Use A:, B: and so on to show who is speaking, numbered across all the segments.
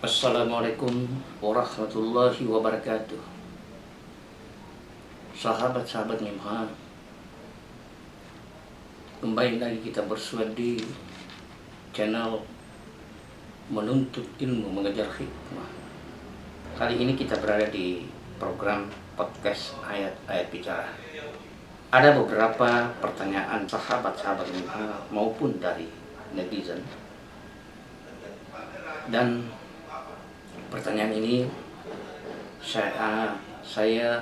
A: Assalamualaikum warahmatullahi wabarakatuh. Sahabat-sahabat Mimha, kembali lagi kita bersua di channel Menuntut Ilmu Mengejar Hikmah. Kali ini kita berada di program podcast Ayat-Ayat Bicara. Ada beberapa pertanyaan sahabat-sahabat Mimha maupun dari netizen. Dan pertanyaan ini saya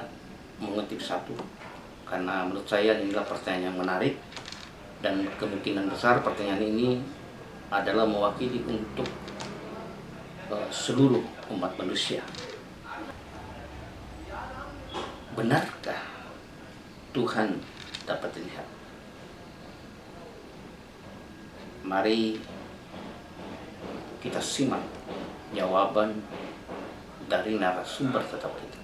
A: mengetik satu karena menurut saya ini adalah pertanyaan yang menarik dan kemungkinan besar pertanyaan ini adalah mewakili untuk seluruh umat manusia. Benarkah Tuhan dapat dilihat? Mari kita simak jawaban dari narasumber tetap kita.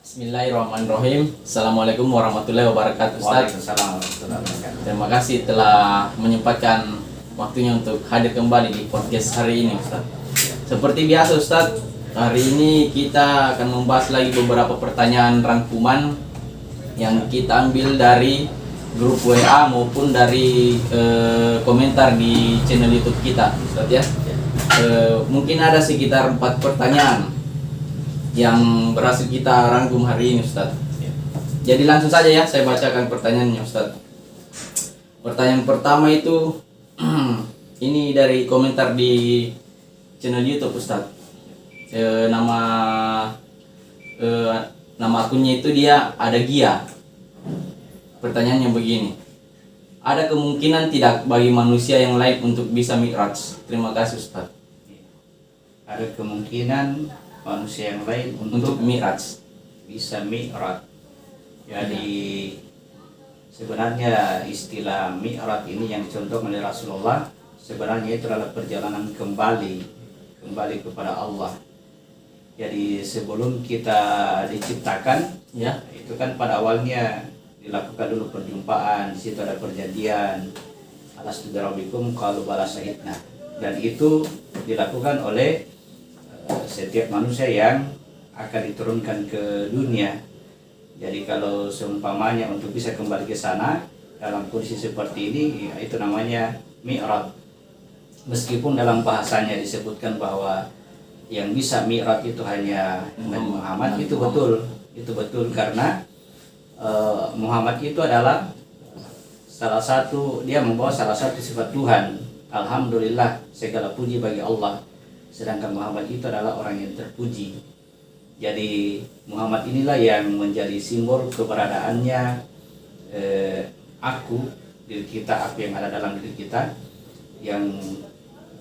B: Bismillahirrahmanirrahim. Assalamualaikum warahmatullahi wabarakatuh, Ustaz.
C: Waalaikumsalam warahmatullahi wabarakatuh.
B: Terima kasih telah menyempatkan waktunya untuk hadir kembali di podcast hari ini, Ustaz. Seperti biasa, Ustaz, hari ini kita akan membahas lagi beberapa pertanyaan rangkuman yang kita ambil dari grup WA maupun dari komentar di channel YouTube kita, Ustaz ya. Mungkin ada sekitar 4 pertanyaan yang berhasil kita rangkum hari ini, Ustaz. Jadi langsung saja ya, saya bacakan pertanyaannya, Ustaz. Pertanyaan pertama itu ini dari komentar di channel YouTube, Ustaz. Nama akunnya itu dia ada Gia. Pertanyaannya begini: ada kemungkinan tidak bagi manusia yang lain untuk bisa mi'raj? Terima kasih, Ustaz.
C: Ada kemungkinan manusia yang lain
B: Untuk mi'raj.
C: bisa mi'raj. Jadi sebenarnya istilah mi'raj ini yang dicontohkan oleh Rasulullah sebenarnya itu adalah perjalanan kembali kepada Allah. Jadi sebelum kita diciptakan,
B: Ya.
C: itu kan pada awalnya dilakukan dulu perjumpaan, di situ ada perjanjian. Alastu birabbikum qalu bala syahidna. Dan itu dilakukan oleh setiap manusia yang akan diturunkan ke dunia. Jadi kalau seumpamanya untuk bisa kembali ke sana dalam kondisi seperti ini, ya itu namanya mi'raj. Meskipun dalam bahasanya disebutkan bahwa yang bisa mi'raj itu hanya Nabi Muhammad, itu betul karena Muhammad itu adalah dia membawa salah satu sifat Tuhan. Alhamdulillah, segala puji bagi Allah. Sedangkan Muhammad itu adalah orang yang terpuji. Jadi Muhammad inilah yang menjadi simbol keberadaannya diri kita, aku yang ada dalam diri kita, yang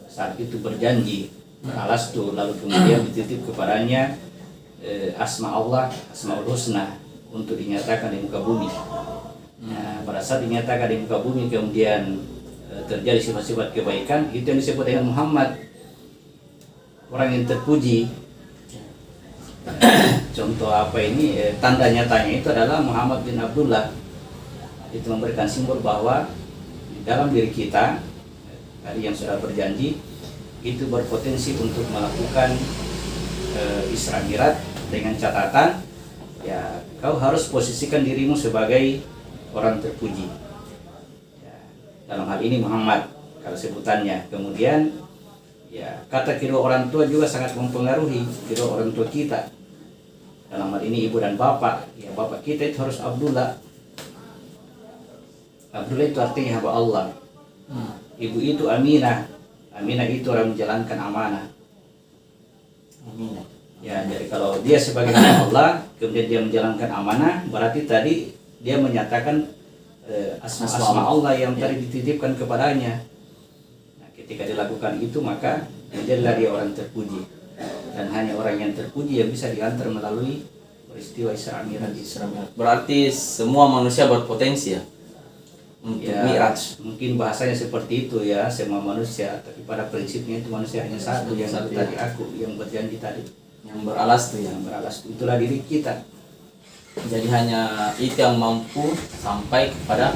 C: saat itu berjanji alastu, lalu kemudian dititip kepadanya asma Allah, asmaul husna, untuk dinyatakan di muka bumi. Nah, pada saat dinyatakan di muka bumi kemudian terjadi sifat-sifat kebaikan, itu yang disebut dengan Muhammad, orang yang terpuji. Contoh apa ini? Tanda nyatanya itu adalah Muhammad bin Abdullah. Itu memberikan simbol bahwa di dalam diri kita tadi yang sudah berjanji itu berpotensi untuk melakukan Isra Mi'raj, dengan catatan ya kau harus posisikan dirimu sebagai orang terpuji. Ya, dalam hal ini Muhammad kalau sebutannya. Kemudian ya, kata kedua orang tua juga sangat mempengaruhi kedua orang tua kita. Dalam hal ini ibu dan bapak. Ya, bapak kita itu harus Abdullah. Abdullah itu artinya hamba Allah. Ibu itu Aminah. Aminah itu orang menjalankan amanah.
B: Aminah.
C: Ya, jadi kalau dia sebagai hamba Allah, kemudian dia menjalankan amanah, berarti tadi dia menyatakan asma Allah yang tadi dititipkan kepadanya. Nah, ketika dilakukan itu maka menjadilah dia orang terpuji. Dan hanya orang yang terpuji yang bisa diantar melalui peristiwa Isra Mi'raj.
B: Berarti semua manusia berpotensi ya untuk mi'raj.
C: Mungkin bahasanya seperti itu ya, semua manusia, tapi pada prinsipnya itu manusia hanya satu, yang satu tadi aku yang berjanji tadi.
B: Yang beralas tuh ya.
C: Yang beralas itulah diri kita.
B: Jadi hanya itu yang mampu sampai kepada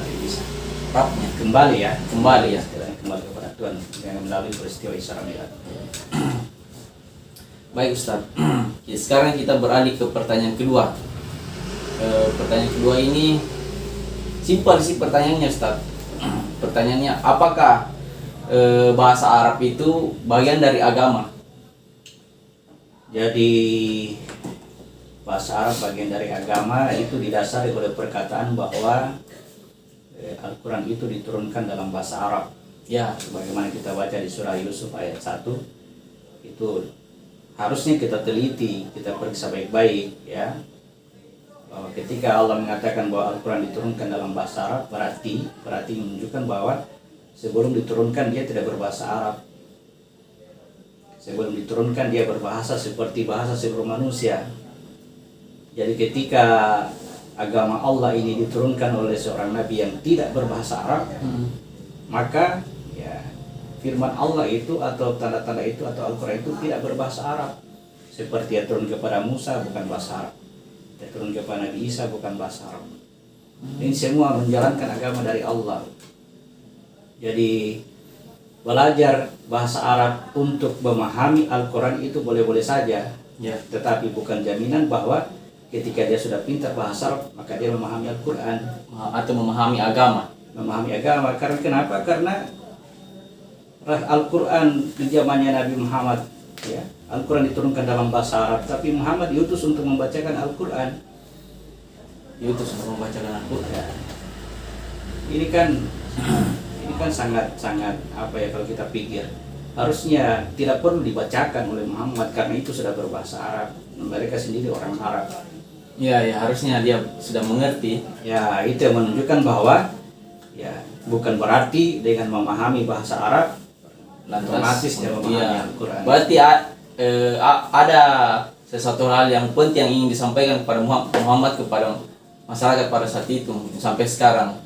B: Rabbnya.
C: Kembali ya.
B: Kembali ya.
C: Istilahnya kembali kepada Tuhan yang melalui peristiwa Isra Mi'raj.
B: Baik Ustaz. Ya, sekarang kita beralih ke pertanyaan kedua. Pertanyaan kedua ini simpel sih pertanyaannya Ustaz. Pertanyaannya, apakah bahasa Arab itu bagian dari agama?
C: Jadi bahasa Arab bagian dari agama itu didasari oleh perkataan bahwa Al-Quran itu diturunkan dalam bahasa Arab.
B: Ya,
C: Sebagaimana kita baca di surah Yusuf ayat 1, itu harusnya kita teliti, kita periksa baik-baik ya. Bahwa ketika Allah mengatakan bahwa Al-Quran diturunkan dalam bahasa Arab, berarti menunjukkan bahwa sebelum diturunkan dia tidak berbahasa Arab. Sebelum diturunkan dia berbahasa seperti bahasa seluruh manusia. Jadi ketika agama Allah ini diturunkan oleh seorang nabi yang tidak berbahasa Arab, maka ya firman Allah itu atau tanda-tanda itu atau Al-Quran itu tidak berbahasa Arab. Seperti yang turun kepada Musa bukan bahasa Arab, yang turun kepada Nabi Isa bukan bahasa Arab. Ini semua menjalankan agama dari Allah. Jadi belajar bahasa Arab untuk memahami Al-Quran itu boleh-boleh saja,
B: ya.
C: tetapi bukan jaminan bahwa ketika dia sudah pintar bahasa Arab maka dia memahami Al-Quran
B: Atau memahami agama.
C: memahami agama. Karena kenapa? Karena Al-Quran di zamannya Nabi Muhammad ya, Al-Quran diturunkan dalam bahasa Arab, tapi Muhammad diutus untuk membacakan Al-Quran.
B: Diutus untuk membacakan Al-Quran.
C: Ya. Ini kan sangat apa ya, kalau kita pikir harusnya tidak perlu dibacakan oleh Muhammad karena itu sudah berbahasa Arab. Mereka sendiri orang Arab.
B: Ya, harusnya dia sudah mengerti.
C: Ya, itu yang menunjukkan bahwa ya bukan berarti dengan memahami bahasa Arab otomatis dia memahami Al-Quran.
B: Berarti ada sesuatu hal yang penting yang ingin disampaikan kepada Muhammad kepada masyarakat pada saat itu sampai sekarang.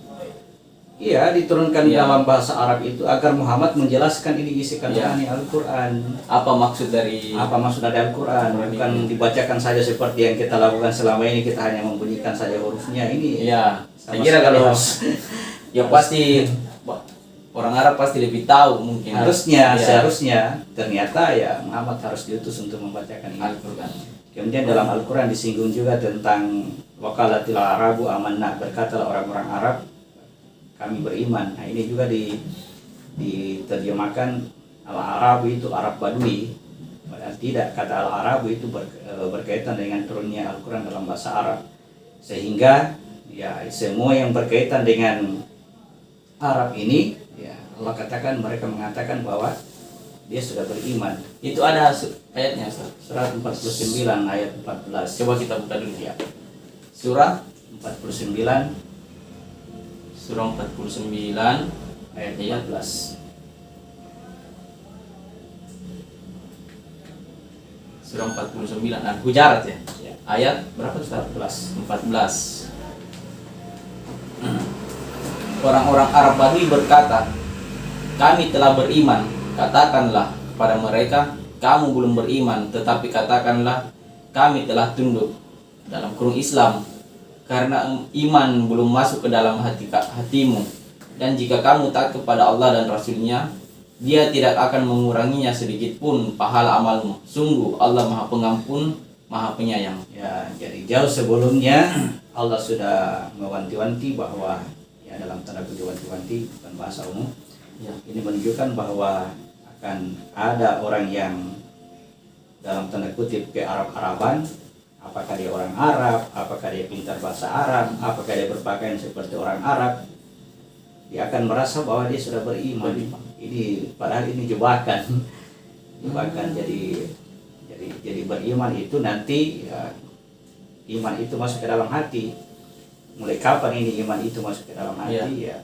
C: Iya, diturunkan dalam bahasa Arab itu agar Muhammad menjelaskan ini isi kandungan Al-Quran.
B: Apa maksud dari
C: Al-Quran? Bukan dibacakan saja seperti yang kita lakukan selama ini, kita hanya membunyikan saja hurufnya ini.
B: Iya, saya kira kalau ya pasti orang Arab pasti lebih tahu mungkin.
C: Seharusnya ternyata ya Muhammad harus diutus untuk membacakan
B: Al-Quran.
C: Kemudian dalam Al-Quran disinggung juga tentang waqalatil arabu amanna, berkatalah orang-orang Arab kami beriman. Nah, ini juga diterjemahkan al-Arabu itu Arab Badui. Padahal tidak, kata al-Arabu itu berkaitan dengan turunnya Al-Quran dalam bahasa Arab. Sehingga ya semua yang berkaitan dengan Arab ini ya Allah katakan, mereka mengatakan bahwa dia sudah beriman.
B: Itu ada ayatnya, Ustaz.
C: Surat 49 ayat 14.
B: Coba kita buka dulu ya.
C: Surah 49
B: Surah 49
C: ayat 14.
B: Surah 49 Al-Hujarat ya. Ayat berapa Ustaz?
C: 14.
B: Orang-orang Arab Badui berkata, kami telah beriman. Katakanlah kepada mereka, kamu belum beriman, tetapi katakanlah kami telah tunduk dalam kurung Islam, karena iman belum masuk ke dalam hatimu. Dan jika kamu taat kepada Allah dan Rasulnya, Dia tidak akan menguranginya sedikit pun pahala amalmu. Sungguh Allah Maha Pengampun, Maha Penyayang.
C: Ya, jadi jauh sebelumnya Allah sudah mewanti-wanti bahwa ya dalam tanda kutip wanti-wanti bukan bahasa umum.
B: Ya.
C: Ini menunjukkan bahwa akan ada orang yang dalam tanda kutip ke Arab-Araban. Apakah dia orang Arab, apakah dia pintar bahasa Arab, apakah dia berpakaian seperti orang Arab, dia akan merasa bahwa dia sudah beriman. Ini padahal ini jebakan. Jadi beriman itu nanti ya, iman itu masuk ke dalam hati. Mulai kapan ini iman itu masuk ke dalam hati? Ya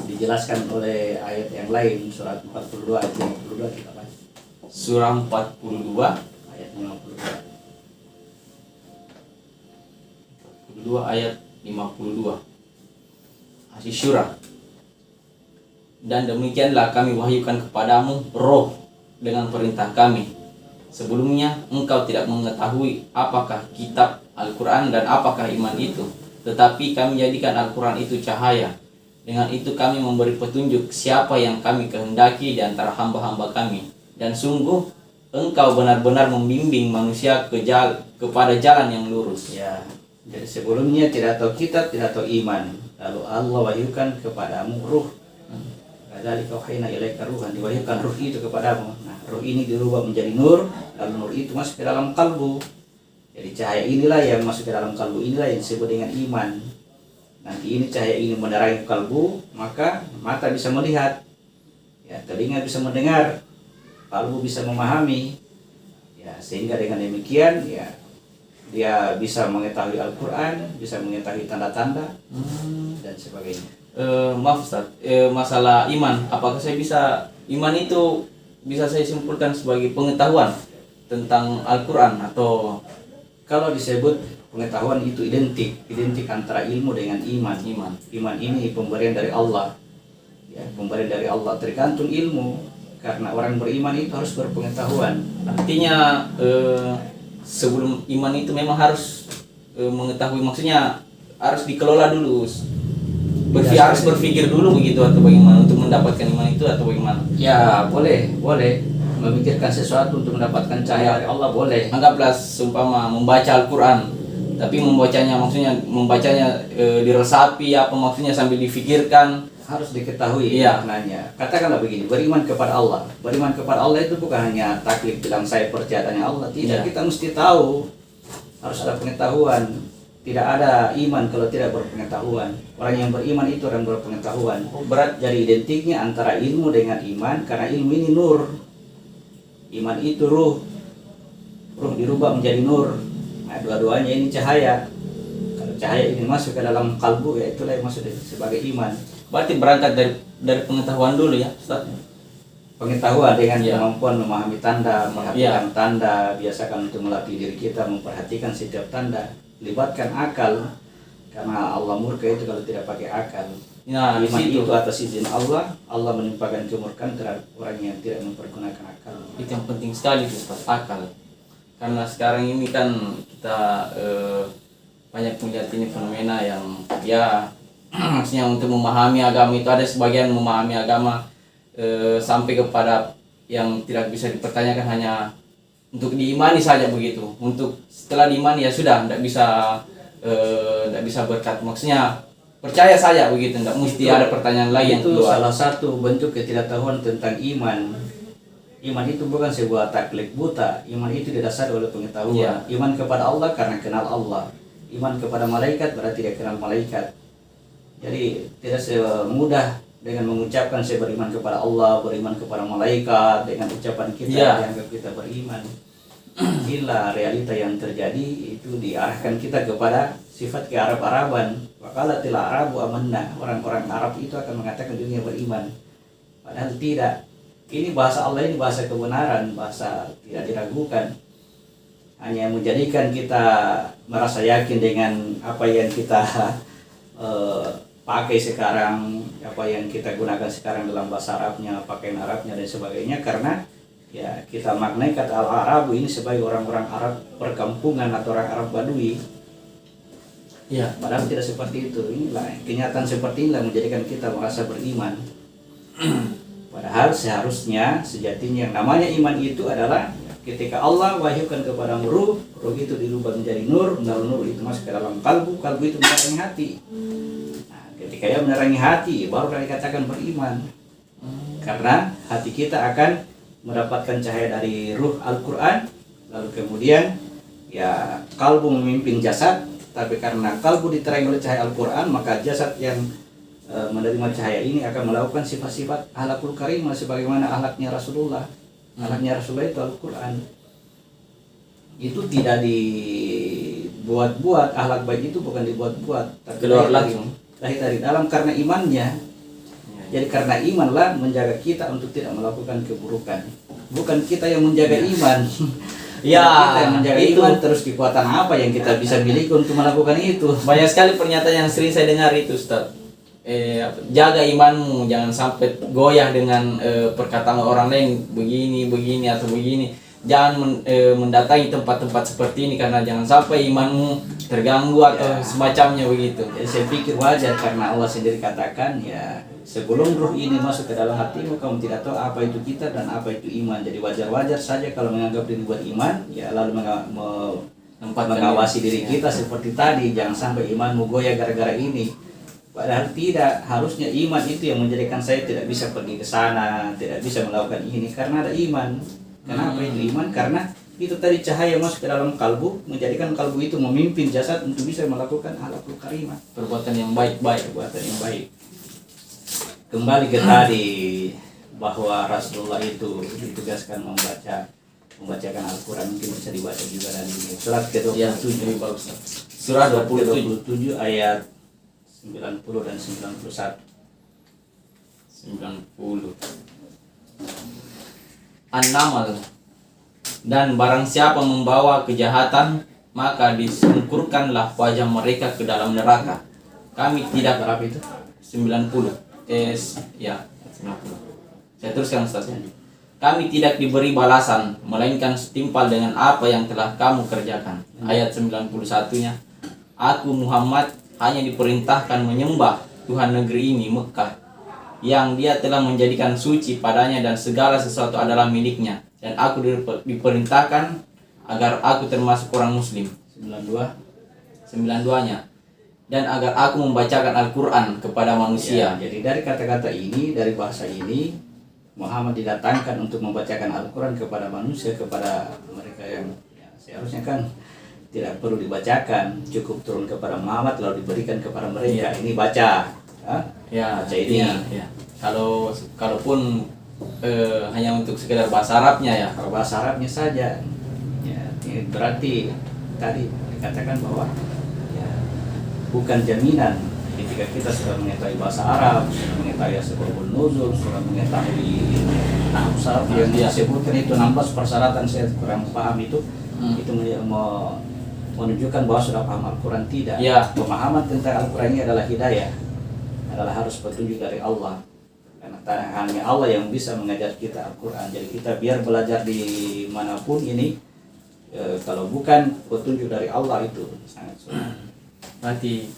C: dijelaskan oleh ayat yang lain, surat 42 ayat 52 kita baca.
B: Surah 42
C: ayat 52.
B: 2 ayat 52 Asy-Syura. Dan demikianlah kami wahyukan kepadamu roh dengan perintah kami, Sebelumnya engkau tidak mengetahui apakah kitab Al-Quran dan apakah iman itu. Tetapi kami jadikan Al-Quran itu cahaya. Dengan itu kami memberi petunjuk siapa yang kami kehendaki di antara hamba-hamba kami. Dan sungguh engkau benar-benar membimbing manusia kepada jalan yang lurus.
C: Ya, jadi sebelumnya tidak tahu kitab, tidak tahu iman. Lalu Allah wahyukan kepadamu ruh. Kadzalika wahayna ilaika ruhan, diwahyukan ruh itu kepadamu. Nah, ruh ini dirubah menjadi nur, lalu nur itu masuk ke dalam kalbu. Jadi cahaya inilah yang masuk ke dalam kalbu, inilah yang disebut dengan iman. Nanti ini cahaya ini menerangi kalbu, maka mata bisa melihat, ya, telinga bisa mendengar, kalbu bisa memahami. Ya, sehingga dengan demikian ya dia bisa mengetahui Al-Quran, bisa mengetahui tanda-tanda dan sebagainya.
B: Maaf Ustaz, masalah iman, apakah saya bisa, iman itu bisa saya simpulkan sebagai pengetahuan tentang Al-Quran atau
C: Kalau disebut pengetahuan itu identik antara ilmu dengan iman. Iman ini pemberian dari Allah. Ya, pemberian dari Allah, tergantung ilmu. Karena orang beriman itu harus berpengetahuan.
B: artinya sebelum iman itu memang harus mengetahui, maksudnya harus dikelola dulu, harus berpikir dulu begitu atau bagaimana untuk mendapatkan iman itu atau bagaimana?
C: Ya, boleh memikirkan sesuatu untuk mendapatkan cahaya dari Allah, boleh.
B: Anggaplah seumpama membaca Al-Quran, tapi membacanya diresapi apa maksudnya sambil difikirkan.
C: Harus diketahui
B: Iya.
C: maknanya. Katakanlah begini, beriman kepada Allah. Beriman kepada Allah itu bukan hanya taklid bilang saya percaya adanya Allah. Tidak,
B: Iya.
C: kita mesti tahu. Harus ada pengetahuan. Tidak ada iman kalau tidak berpengetahuan. Orang yang beriman itu orang berpengetahuan.
B: Berat.
C: Jadi identiknya antara ilmu dengan iman, karena ilmu ini nur. Iman itu ruh. Ruh dirubah menjadi nur. Nah, dua-duanya ini cahaya. Kalau cahaya ini masuk ke dalam kalbu, ya itulah yang masuk sebagai iman.
B: Berarti berangkat dari pengetahuan dulu ya Ustaz?
C: Pengetahuan dengan
B: Ya.
C: kemampuan memahami tanda,
B: Ya.
C: memperhatikan tanda, biasakan untuk melatih diri kita memperhatikan setiap tanda, libatkan akal, karena Allah murka itu kalau tidak pakai akal.
B: Nah, di
C: Iman
B: situ
C: itu atas izin Allah, Allah menimpakan kemurkaan terhadap orang yang tidak mempergunakan akal.
B: itu yang penting sekali Ustaz, akal. Karena sekarang ini kan kita banyak melihat ini fenomena yang ya maksudnya untuk memahami agama itu ada sebagian memahami agama sampai kepada yang tidak bisa dipertanyakan, hanya untuk diimani saja begitu. Untuk setelah diimani ya sudah, tidak bisa berkat, maksudnya percaya saja begitu, tidak mesti ada pertanyaan lain yang
C: Itu
B: keluar.
C: salah satu bentuk ketidaktahuan tentang iman. Iman itu bukan sebuah taklid buta. Iman itu didasari oleh pengetahuan.
B: Iya.
C: Iman kepada Allah karena kenal Allah. Iman kepada malaikat berarti dia kenal malaikat. Jadi tidak semudah dengan mengucapkan saya beriman kepada Allah, beriman kepada malaikat, dengan ucapan kita
B: Iya.
C: dianggap kita beriman. Inilah realita yang terjadi, itu diarahkan kita kepada sifat kearab-araban. Waqalatil arabu amanna. Orang-orang Arab itu akan mengatakan dunia beriman. Padahal tidak. Ini bahasa Allah, ini bahasa kebenaran, bahasa tidak diragukan. Hanya menjadikan kita merasa yakin dengan apa yang kita pakai sekarang, apa yang kita gunakan sekarang dalam bahasa Arabnya, pakaian Arabnya dan sebagainya, karena ya kita maknai kata Al-Arabu ini sebagai orang-orang Arab perkampungan atau orang Arab Badui.
B: Ya.
C: Padahal tidak seperti itu. Inilah kenyataan seperti inilah menjadikan kita merasa beriman. Padahal seharusnya sejatinya yang namanya iman itu adalah ketika Allah wahyukan kepada ruh itu dirubah menjadi nur, nur itu masuk ke dalam kalbu itu menerangi hati. Nah, ketika dia menerangi hati, baru dikatakan beriman. Karena hati kita akan mendapatkan cahaya dari ruh Al-Quran, lalu kemudian ya kalbu memimpin jasad, tapi karena kalbu diterangi oleh cahaya Al-Quran, maka jasad yang menerima cahaya ini akan melakukan sifat-sifat akhlakul karimah sebagaimana akhlaknya Rasulullah. Akhlaknya Rasulullah itu Al-Quran. Itu tidak dibuat-buat, akhlak baik itu bukan dibuat-buat, tapi
B: Keluar langsung.
C: lahir dari dalam karena imannya. Jadi karena imanlah menjaga kita untuk tidak melakukan keburukan. Bukan kita yang menjaga iman.
B: Ya,
C: Kita yang menjaga
B: itu.
C: iman, terus kekuatan apa yang kita bisa miliki untuk melakukan itu.
B: Banyak sekali pernyataan yang sering saya dengar itu Ustaz. Jaga imanmu, jangan sampai goyah dengan perkataan orang lain begini atau begini. mendatangi tempat-tempat seperti ini karena jangan sampai imanmu terganggu atau semacamnya begitu.
C: Jadi saya pikir wajar karena Allah sendiri katakan ya sebelum ruh ini masuk ke dalam hatimu kamu tidak tahu apa itu kitab dan apa itu iman. Jadi wajar-wajar saja kalau menganggap diri buat iman ya lalu mengawasi diri kita seperti tadi, jangan sampai imanmu goyah gara-gara ini. Padahal tidak, harusnya iman itu yang menjadikan saya tidak bisa pergi ke sana, tidak bisa melakukan ini karena ada iman. Kenapa itu iman? Karena itu tadi cahaya masuk ke dalam kalbu, menjadikan kalbu itu memimpin jasad untuk bisa melakukan akhlakul karimah,
B: Perbuatan yang baik-baik.
C: perbuatan yang baik. Kembali ke tadi bahwa Rasulullah itu ditugaskan membacakan Al-Quran, mungkin bisa dibaca juga dari surat ke-27.
B: Ya, lebih bagus. Surah 27
C: 27 ayat 90 dan 91.
B: 90. An-Naml. Dan barang siapa membawa kejahatan, maka disungkurkanlah wajah mereka ke dalam neraka. Kami tidak
C: Berapa itu?
B: 90. Ya, 90. Saya teruskan Ustaz. Kami tidak diberi balasan, melainkan setimpal dengan apa yang telah kamu kerjakan. Ayat 91-nya. Aku Muhammad hanya diperintahkan menyembah Tuhan negeri ini, Mekah, yang dia telah menjadikan suci padanya dan segala sesuatu adalah miliknya. Dan aku diperintahkan agar aku termasuk orang muslim. 92-nya. Dan agar aku membacakan Al-Quran kepada manusia.
C: Ya, jadi dari kata-kata ini, dari bahasa ini, Muhammad didatangkan untuk membacakan Al-Quran kepada manusia, kepada mereka yang ya, seharusnya kan tidak perlu dibacakan, cukup turun kepada Muhammad lalu diberikan kepada mereka. Ini baca,
B: Ya,
C: baca ini.
B: ya. Kalaupun hanya untuk sekedar bahasa Arabnya ya.
C: Kalau bahasa Arabnya saja, ya, ini berarti tadi dikatakan bahwa ya, bukan jaminan ketika kita sudah mengetahui bahasa Arab, sudah mengetahui asbabun nuzul, sudah mengetahui nahwu sarf yang disebutkan itu 16 persyaratan, saya kurang paham itu menunjukkan bahwa sudah paham Al-Quran, tidak.
B: Ya.
C: Pemahaman tentang Al-Quran ini adalah hidayah, adalah harus petunjuk dari Allah. Karena hanya Allah yang bisa mengajar kita Al-Quran. Jadi kita biar belajar di manapun ini, kalau bukan petunjuk dari Allah itu sangat sulit.
B: Berarti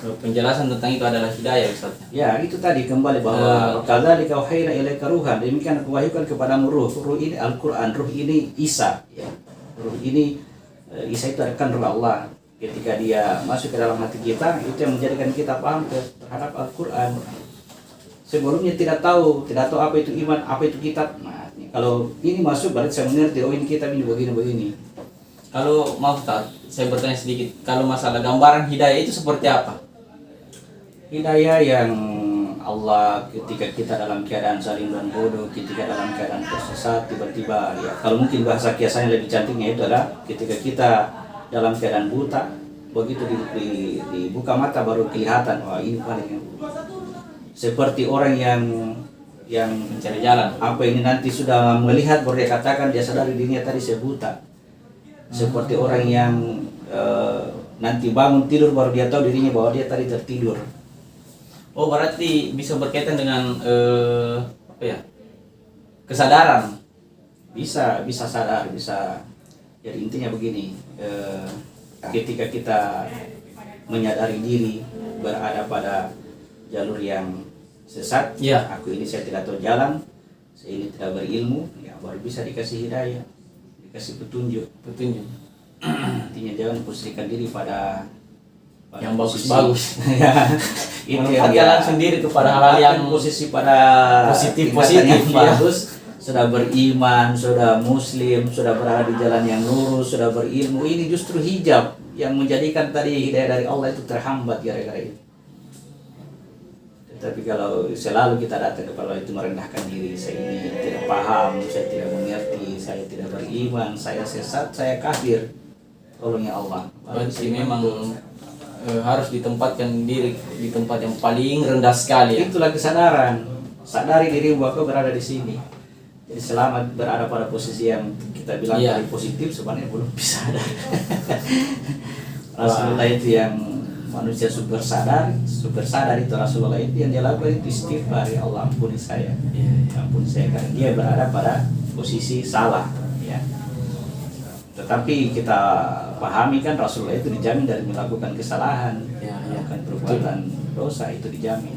B: penjelasan tentang itu adalah hidayah, Ustaz.
C: Ya, itu tadi kembali bahwa kadzalika wahayna ilaika ruhan, demikian aku wahyukan kepadamu ruh. Ruh ini Al-Quran, ruh ini Isa, ya. Ruh ini Isa itu akan ruh Allah. Ketika dia masuk ke dalam hati kita, itu yang menjadikan kita paham terhadap Al-Quran. Sebelumnya tidak tahu apa itu iman, apa itu kitab. Nah, kalau ini masuk berarti saya mengerti, oh ini kitab ini begini.
B: Kalau maaf Ustaz, saya bertanya sedikit. Kalau masalah gambaran hidayah itu seperti apa?
C: Hidayah yang Allah ketika kita dalam keadaan zalim dan bodoh, ketika dalam keadaan tersesat, tiba-tiba ya kalau mungkin bahasa kiasannya lebih cantiknya itu adalah ketika kita dalam keadaan buta, begitu dibuka mata baru kelihatan, wah ini paling seperti orang yang
B: Mencari jalan.
C: apa ini nanti sudah melihat baru dia katakan dia sadari dirinya tadi saya buta. Seperti orang yang nanti bangun tidur baru dia tahu dirinya bahwa dia tadi tertidur.
B: Oh, berarti bisa berkaitan dengan kesadaran.
C: Bisa sadar, bisa. Jadi intinya begini, ketika kita menyadari diri berada pada jalur yang sesat,
B: Ya.
C: aku ini saya tidak tahu jalan, saya ini tidak berilmu, ya baru bisa dikasih hidayah, dikasih petunjuk. Intinya jangan posisikan diri pada
B: Yang
C: posisi-
B: bagus-bagus.
C: Ya, itu yang
B: Menempatkan sendiri kepada hal-hal yang
C: posisi pada
B: positif,
C: tingkatan yang
B: ya.
C: bagus, sudah beriman, sudah muslim, sudah berada di jalan yang lurus, sudah berilmu. Ini justru hijab yang menjadikan tadi hidayah dari Allah itu terhambat gara-gara itu. Tetapi kalau selalu kita datang kepada Allah itu merendahkan diri, saya ini tidak paham, saya tidak mengerti, saya tidak beriman, saya sesat, saya kafir. Tolongnya Allah.
B: Berarti memang harus ditempatkan diri di tempat yang paling rendah sekali ya.
C: Itulah kesadaran. Sadari diri bahwa kau berada di sini. Jadi selama berada pada posisi yang kita bilang
B: Iya.
C: tadi positif, sebenarnya belum bisa ada. Rasulullah itu yang manusia super sadar itu Rasulullah itu yang dia lakukan itu istighfar, ya Allah ampuni saya,
B: Iya.
C: ampuni saya karena dia berada pada posisi salah, ya. Tapi kita pahami kan Rasulullah itu dijamin dari melakukan kesalahan,
B: Ya, ya.
C: melakukan perbuatan dosa itu dijamin.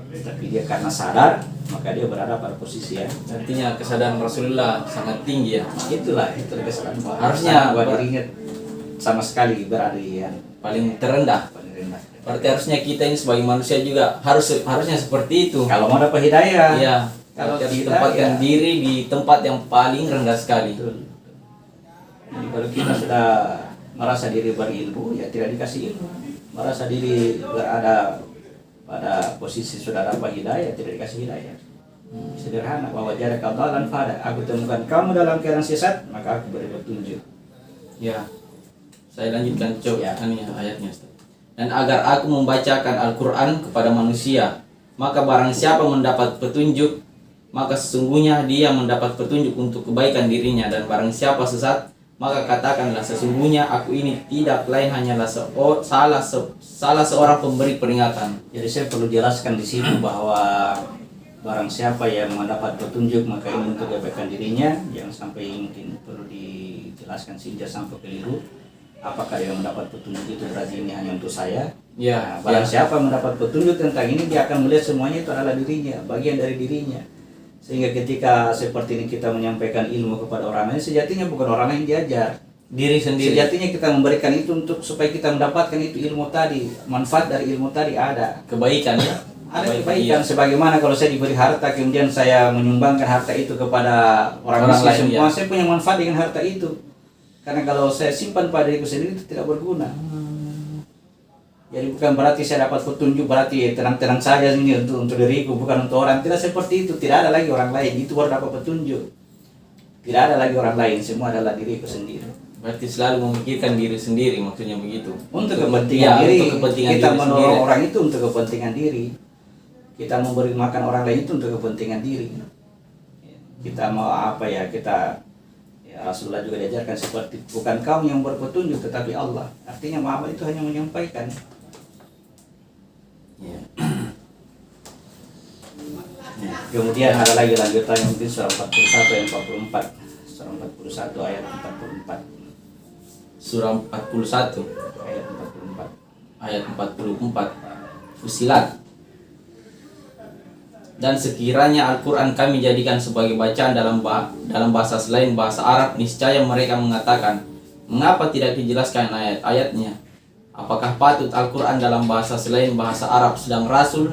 C: Tapi dia karena sadar, maka dia berada pada posisi yang
B: Artinya kesadaran Rasulullah sangat tinggi ya.
C: itulah itu kesalahan
B: Harusnya
C: bahwa dirinya sama sekali berada di yang
B: paling terendah.
C: paling rendah.
B: Berarti harusnya kita ini sebagai manusia juga harusnya seperti itu.
C: Kalau mau dapat hidayah,
B: Iya.
C: kalau
B: Kalau
C: tidak,
B: tempatkan
C: ya.
B: diri di tempat yang paling rendah sekali.
C: Betul. Jadi kalau kita sudah merasa diri berilmu, ya tidak dikasih ilmu. Merasa diri berada pada posisi sudah dapat hidayah, tidak dikasih hidayah. Sederhana, bahwa jarak Allah dan fada. Aku temukan kamu dalam keadaan sesat, maka aku beri petunjuk.
B: Ya. Saya lanjutkan coba
C: Ya.
B: ayatnya. Ustaz. Dan agar aku membacakan Al-Quran kepada manusia, maka barang siapa mendapat petunjuk, maka sesungguhnya dia mendapat petunjuk untuk kebaikan dirinya, dan barang siapa sesat, maka katakanlah sesungguhnya aku ini tidak lain hanyalah salah seorang pemberi peringatan.
C: Jadi saya perlu jelaskan di sini bahwa barang siapa yang mendapat petunjuk, maka ini untuk kebaikan dirinya. Jangan sampai mungkin perlu dijelaskan sehingga sampai keliru. Apakah yang mendapat petunjuk itu berarti ini hanya untuk saya?
B: Ya,
C: Nah, barang siapa mendapat petunjuk tentang ini, dia akan melihat semuanya itu adalah dirinya, bagian dari dirinya. Sehingga ketika seperti ini kita menyampaikan ilmu kepada orang lain, sejatinya bukan orang lain diajar.
B: diri sendiri.
C: Sejatinya kita memberikan itu untuk supaya kita mendapatkan itu ilmu tadi, manfaat dari ilmu tadi ada.
B: Kebaikan ya.
C: Ada
B: Iya.
C: kebaikan, sebagaimana kalau saya diberi harta kemudian saya menyumbangkan harta itu kepada orang miskin
B: lain,
C: semua,
B: ya.
C: saya punya manfaat dengan harta itu. Karena kalau saya simpan pada diriku sendiri itu tidak berguna. Jadi bukan berarti saya dapat petunjuk berarti tenang-tenang saja ini untuk diriku, bukan untuk orang. Tidak seperti itu, tidak ada lagi orang lain, itu baru dapat petunjuk. Tidak ada lagi orang lain, semua adalah diriku sendiri.
B: Berarti selalu memikirkan diri sendiri, maksudnya begitu.
C: Untuk kepentingan diri,
B: untuk kepentingan
C: kita
B: diri
C: menolong
B: sendiri.
C: orang itu untuk kepentingan diri. Kita memberi makan orang lain itu untuk kepentingan diri. Kita mau apa ya, kita ya, Rasulullah juga diajarkan seperti bukan kamu yang berpetunjuk tetapi Allah. Artinya Muhammad itu hanya menyampaikan.
B: Ya.
C: Kemudian ada lagi lanjutannya mungkin surah 41 ayat 44. Surah 41 ayat 44.
B: Surah 41
C: Ayat 44.
B: ayat 44 Fusilat. Dan sekiranya Al-Quran kami jadikan sebagai bacaan dalam bahasa selain bahasa Arab, niscaya mereka mengatakan, mengapa tidak dijelaskan ayat-ayatnya? Apakah patut Al-Quran dalam bahasa selain bahasa Arab sedang Rasul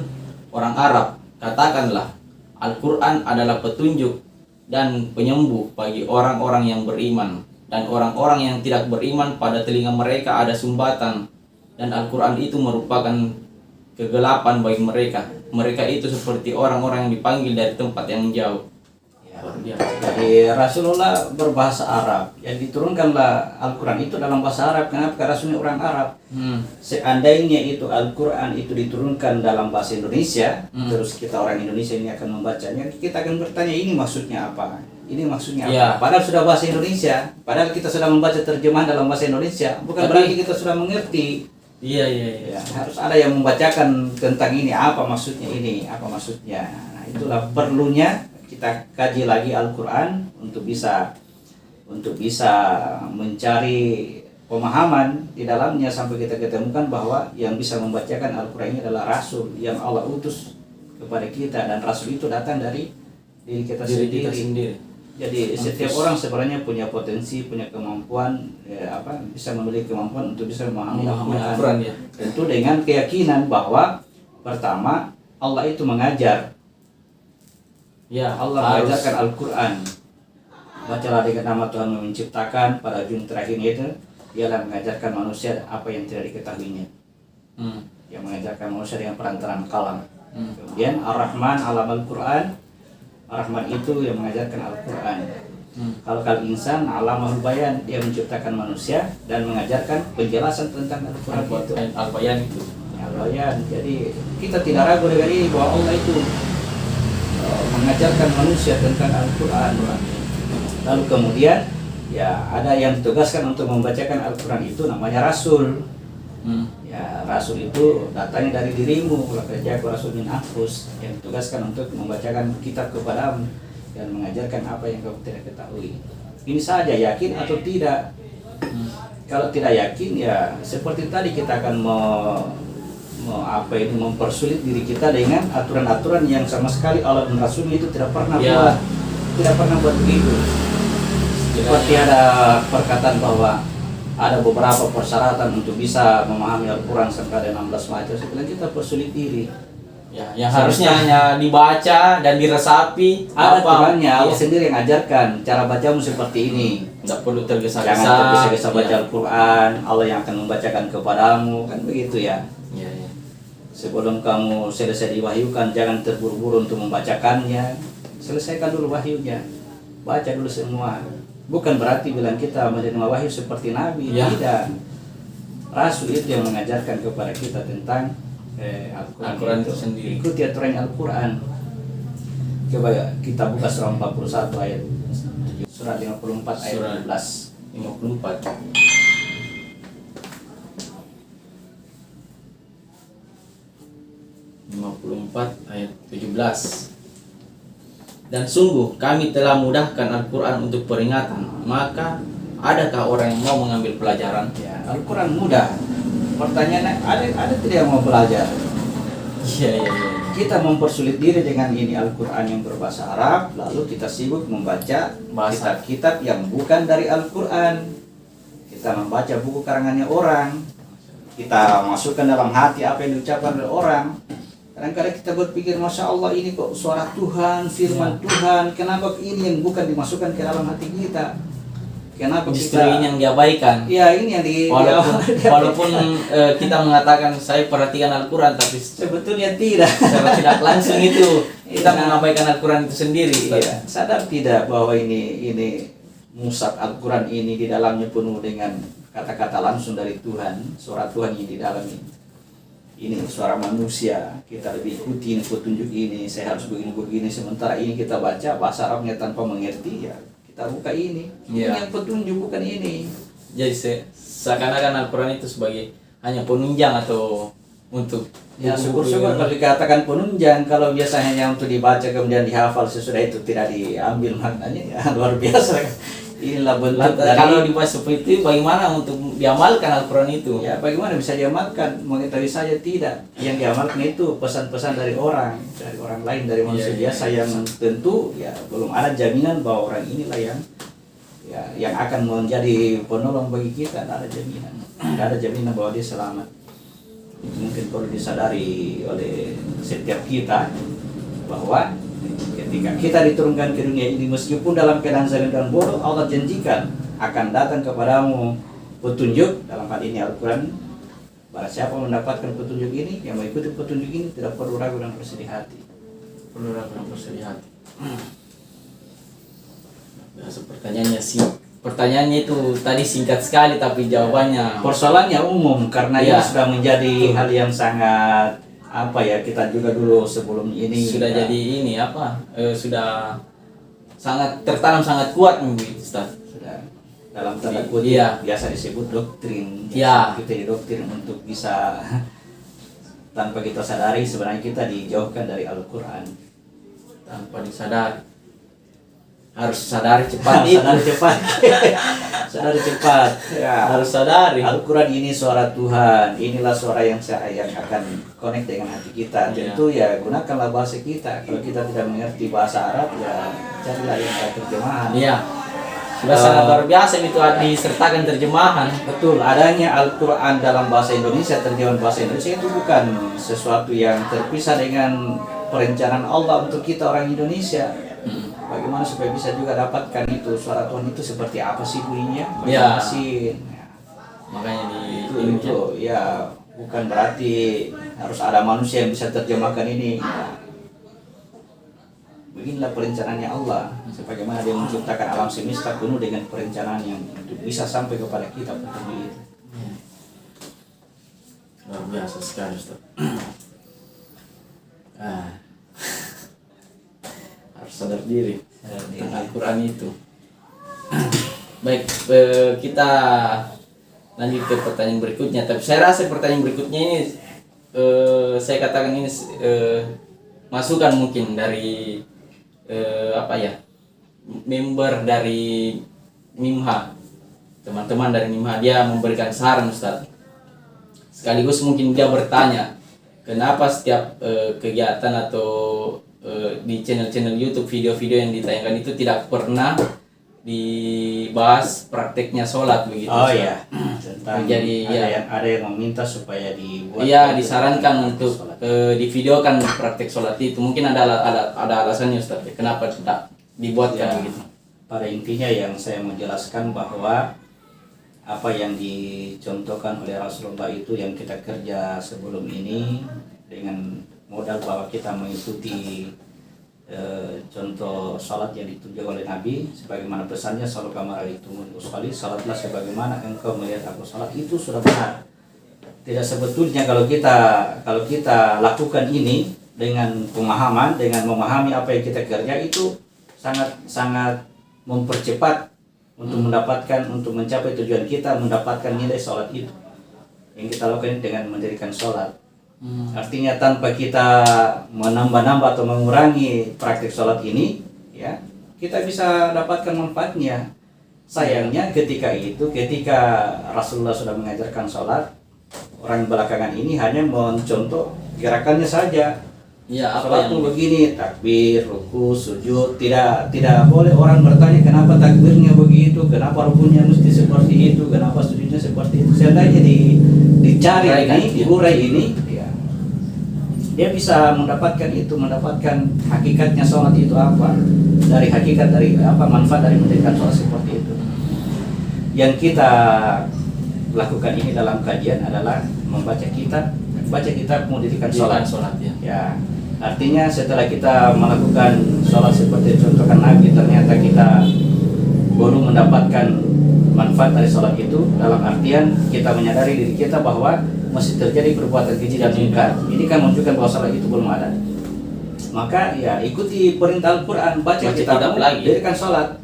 B: orang Arab? Katakanlah, Al-Quran adalah petunjuk dan penyembuh bagi orang-orang yang beriman, dan orang-orang yang tidak beriman pada telinga mereka ada sumbatan, dan Al-Quran itu merupakan kegelapan bagi mereka. Mereka itu seperti orang-orang yang dipanggil dari tempat yang jauh.
C: Ya. Jadi Rasulullah berbahasa Arab. Yang diturunkanlah Al-Quran itu dalam bahasa Arab. Kenapa? Karena Rasulnya orang Arab. Seandainya itu Al-Quran itu diturunkan dalam bahasa Indonesia, terus kita orang Indonesia ini akan membacanya, kita akan bertanya ini maksudnya apa? Ini maksudnya apa?
B: Ya.
C: Padahal sudah bahasa Indonesia. Padahal kita sudah membaca terjemahan dalam bahasa Indonesia. Bukan berarti kita sudah mengerti.
B: Iya.
C: Ya, harus ada yang membacakan tentang ini, apa maksudnya ini, apa maksudnya. Nah, itulah perlunya kita kaji lagi Al-Quran untuk bisa mencari pemahaman di dalamnya sampai kita ketemukan bahwa yang bisa membacakan Al-Quran ini adalah Rasul yang Allah utus kepada kita, dan Rasul itu datang dari diri kita sendiri. Jadi setiap orang sebenarnya punya potensi, punya kemampuan, bisa memiliki kemampuan untuk bisa memahami Al-Quran.
B: Ya.
C: Tentu dengan keyakinan bahwa pertama Allah itu mengajar.
B: Ya,
C: Allah mengajarkan Al-Quran. Bacalah dengan nama Tuhan yang menciptakan, pada ujung terakhir itu Dialah mengajarkan manusia apa yang tidak diketahuinya. Yang mengajarkan manusia dengan perantaraan kalam. Kemudian Ar-Rahman alam Al-Quran. Ar-Rahman itu yang mengajarkan Al-Quran. Kalau insan alamahul bayan, dia menciptakan manusia dan mengajarkan penjelasan tentang Al-Quran itu.
B: Al-Bayan itu.
C: Al-Bayan. Jadi kita tidak ragu dengan ini bahwa Allah itu mengajarkan manusia tentang Al-Quran. Lalu kemudian ya ada yang ditugaskan untuk membacakan Al-Quran itu namanya Rasul. Ya, Rasul itu datangnya dari dirimu, kerja Rasul min anfus, yang ditugaskan untuk membacakan kitab kepadamu dan mengajarkan apa yang kau tidak ketahui. Ini saja, yakin atau tidak. Kalau tidak yakin ya seperti tadi kita akan mempersulit diri kita dengan aturan-aturan yang sama sekali Allah dan Rasul itu tidak pernah
B: Ya.
C: buat begitu. Seperti ada perkataan bahwa ada beberapa persyaratan untuk bisa memahami Al-Quran sampai ada 16 macam. Sebenarnya kita persulit diri.
B: Ya, yang harusnya hanya dibaca dan diresapi.
C: Ada aturannya, Allah
B: Iya.
C: sendiri yang ajarkan cara bacamu seperti ini.
B: Nggak perlu tergesa-gesa.
C: Jangan tergesa-gesa baca
B: Iya.
C: Al-Quran, Allah yang akan membacakan kepadamu, kan begitu ya.
B: Iya, iya.
C: Sebelum kamu selesai diwahyukan, jangan terburu-buru untuk membacakannya. Selesaikan dulu wahyunya, baca dulu semua. Bukan berarti bilang kita menerima wahyu seperti Nabi,
B: Ya.
C: tidak. Rasul itu yang mengajarkan kepada kita tentang
B: Al-Quran itu sendiri.
C: Ikuti aturan Al-Quran. Coba ya, kita buka surah 41 ayat surat 54 ayat
B: Surah
C: 12.
B: 54. Ayat 17. Dan sungguh kami telah mudahkan Al-Quran untuk peringatan, maka adakah orang yang mau mengambil pelajaran?
C: Ya, Al-Quran mudah. Pertanyaannya ada tidak yang mau belajar?
B: Iya, iya, iya.
C: Kita mempersulit diri dengan ini Al-Quran yang berbahasa Arab, lalu kita sibuk membaca
B: Bahasa.
C: kitab-kitab yang bukan dari Al-Quran. Kita membaca buku karangannya orang, kita masukkan dalam hati apa yang diucapkan oleh orang. Kadang-kadang kita berpikir, Masya Allah ini kok suara Tuhan, firman Tuhan, kenapa ini yang bukan dimasukkan ke dalam hati kita? Kenapa
B: Justru
C: kita...
B: ini yang diabaikan.
C: Ya, ini yang
B: Walaupun kita mengatakan saya perhatikan Al-Quran, tapi
C: sebetulnya tidak.
B: secara tidak langsung itu kita
C: Iya.
B: mengabaikan Al-Quran itu sendiri. Ustaz.
C: Iya, sadar tidak bahwa ini musab Al-Quran ini di dalamnya penuh dengan kata-kata langsung dari Tuhan, suara Tuhan yang di dalam ini. Ini suara manusia, kita lebih ikutin petunjuk ini, saya harus begini-begini, sementara ini kita baca bahasa Arabnya tanpa mengerti, ya kita buka ini. Ini
B: Iya.
C: yang petunjuk, bukan ini.
B: Jadi seakan-akan Al-Quran itu sebagai hanya penunjang atau untuk
C: Ya
B: buku-buku
C: syukur-syukur
B: yang-
C: kalau dikatakan penunjang, kalau biasanya untuk dibaca kemudian dihafal sesudah itu tidak diambil maknanya, ya luar biasa. Inilah bentuk dari...
B: Kalau dibaca seperti itu, bagaimana untuk diamalkan Al-Quran itu?
C: Ya bagaimana bisa diamalkan? Mengetahui saja tidak. Yang diamalkan itu pesan-pesan dari orang lain, dari manusia
B: Iya, iya,
C: biasa
B: iya.
C: yang tentu ya belum ada jaminan bahwa orang inilah yang akan menjadi penolong bagi kita. Tidak ada jaminan. Tidak ada jaminan bahwa dia selamat. Itu mungkin perlu disadari oleh setiap kita bahwa ketika kita diturunkan ke dunia ini, meskipun dalam keadaan zalim dan bodoh, Allah janjikan akan datang kepadamu petunjuk, dalam hal ini Al-Quran. Barang siapa mendapatkan petunjuk ini, yang mengikuti petunjuk ini, tidak perlu ragu dan bersedih hati.
B: Perlu ragu bersedih hati. Nah, pertanyaannya itu tadi singkat sekali tapi jawabannya
C: Persoalannya umum karena
B: Ya.
C: ini sudah menjadi hal yang sangat kita juga dulu sebelum ini
B: sudah
C: ya,
B: jadi ini sudah sangat tertanam sangat kuat mungkin Ustaz.
C: sudah dalam tanda kutip
B: Iya.
C: biasa disebut doktrin.
B: Iya.
C: Kita didoktrin untuk bisa tanpa kita sadari sebenarnya kita dijauhkan dari Al-Quran.
B: Tanpa disadari harus sadari cepat itu.
C: Sadari cepat. Sadari cepat. Ya.
B: Harus sadari.
C: Al-Quran ini suara Tuhan. Inilah suara yang akan connect dengan hati kita.
B: Iya.
C: Tentu ya gunakanlah bahasa kita. Kalau kita tidak mengerti bahasa Arab ya carilah yang terjemahan.
B: Iya. Sudah sangat luar biasa itu disertakan terjemahan.
C: Betul, adanya Al-Quran dalam bahasa Indonesia, terjemahan bahasa Indonesia itu bukan sesuatu yang terpisah dengan perencanaan Allah untuk kita orang Indonesia. Bagaimana supaya bisa juga dapatkan itu suara Tuhan itu seperti apa sih bunyinya?
B: Ya.
C: Bagaimana sih?
B: Makanya
C: Itu ya bukan berarti harus ada manusia yang bisa terjemahkan ini. Beginilah perencanaannya Allah. Sebagaimana Dia menciptakan alam semesta penuh dengan perencanaan yang untuk bisa sampai kepada kita petunjuk itu.
B: luar biasa sekali Ustaz. Harus sadar diri tentang Al-Quran itu. Baik, kita lanjut ke pertanyaan berikutnya. Tapi saya rasa pertanyaan berikutnya ini saya katakan ini masukan mungkin dari member dari MIMHA. teman-teman dari Nimha dia memberikan saran Ustaz. Sekaligus mungkin dia bertanya, kenapa setiap kegiatan atau di channel-channel YouTube video-video yang ditayangkan itu tidak pernah dibahas prakteknya sholat begitu.
C: Oh
B: Ustaz.
C: iya, tentang
B: Jadi,
C: ada yang meminta supaya dibuat.
B: Iya, disarankan untuk divideokan praktek sholat itu. Mungkin ada alasannya Ustaz, kenapa tidak dibuatkan
C: Ya,
B: begitu.
C: pada intinya yang saya mau jelaskan bahwa apa yang dicontohkan oleh Rasulullah itu yang kita kerja sebelum ini dengan modal bahwa kita mengikuti contoh salat yang ditunjukkan oleh Nabi, sebagaimana pesannya salat kamar itu usolli, salatlah sebagaimana engkau melihat aku salat, itu sudah benar. Tidak sebetulnya kalau kita lakukan ini dengan pemahaman, dengan memahami apa yang kita kerja, itu sangat mempercepat untuk mencapai tujuan kita, mendapatkan nilai sholat itu yang kita lakukan dengan mendirikan sholat. Artinya tanpa kita menambah-nambah atau mengurangi praktik sholat ini, ya kita bisa dapatkan manfaatnya. Sayangnya ketika Rasulullah sudah mengajarkan sholat, orang belakangan ini hanya mencontoh gerakannya saja.
B: Iya, apa
C: Sholat
B: yang
C: itu begini, takbir, ruku, sujud, tidak boleh orang bertanya kenapa takbirnya begitu, kenapa rukunya mesti seperti itu, kenapa sujudnya seperti itu. Seandainya dicari ini, diurai ini, ya, dia bisa mendapatkan hakikatnya sholat itu apa, dari manfaat dari mendirikan sholat seperti itu. Yang kita lakukan ini dalam kajian adalah baca kitab mendirikan sholat. Ya, artinya setelah kita melakukan sholat seperti contohkan Nabi, ternyata kita baru mendapatkan manfaat dari sholat itu, dalam artian kita menyadari diri kita bahwa masih terjadi perbuatan keji dan mungkar. Ini kan menunjukkan bahwa sholat itu belum ada. Maka ya ikuti perintah Al-Quran, baca kitab lagi, dirikan sholat.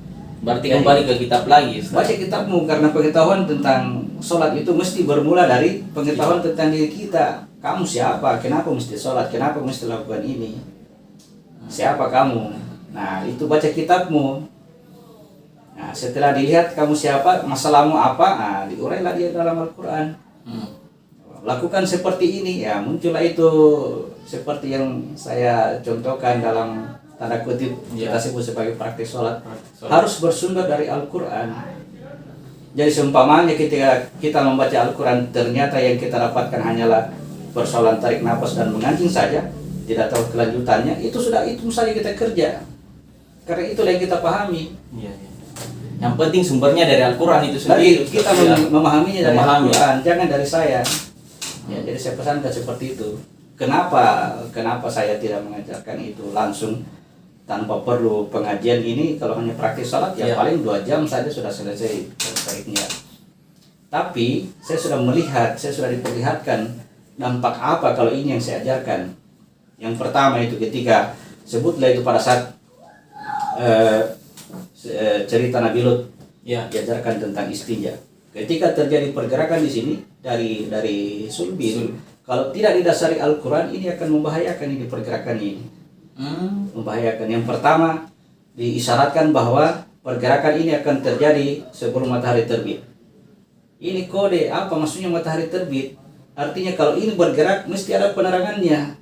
B: Berarti kembali ke kitab lagi Ustaz.
C: Baca kitabmu, karena pengetahuan tentang sholat itu mesti bermula dari pengetahuan tentang diri kita. Kamu siapa? Kenapa mesti sholat? Kenapa mesti lakukan ini? Siapa kamu? Nah, itu baca kitabmu. Nah, setelah dilihat kamu siapa, masalahmu apa, nah, diurailah dia dalam Al-Quran. Lakukan seperti ini, ya muncullah itu seperti yang saya contohkan dalam tanda kutip kita sebut sebagai praktik sholat. Harus bersumber dari Al-Quran. Jadi seumpamanya ketika kita membaca Al-Quran, ternyata yang kita dapatkan hanyalah persoalan tarik nafas dan mengancing saja, tidak tahu kelanjutannya, itu saja kita kerja, karena itulah yang kita pahami.
B: Iya. Yang penting sumbernya dari Al-Quran itu sendiri.
C: Kita memahaminya dari Al-Quran, jangan dari saya. Ya, jadi saya pesankan seperti itu. Kenapa saya tidak mengajarkan itu langsung tanpa perlu pengajian ini? Kalau hanya praktis salat ya paling 2 jam saja sudah selesai baiknya. Tapi saya sudah diperlihatkan dampak apa kalau ini yang saya ajarkan. Yang pertama itu ketika sebutlah itu pada saat cerita Nabi Lut, diajarkan tentang istinja. Ketika terjadi pergerakan di sini dari sulbi, kalau tidak didasari Al-Quran, ini akan membahayakan ini pergerakan ini. Membahayakan. Yang pertama diisyaratkan bahwa pergerakan ini akan terjadi sebelum matahari terbit. Ini kode apa maksudnya matahari terbit? Artinya kalau ini bergerak mesti ada penerangannya,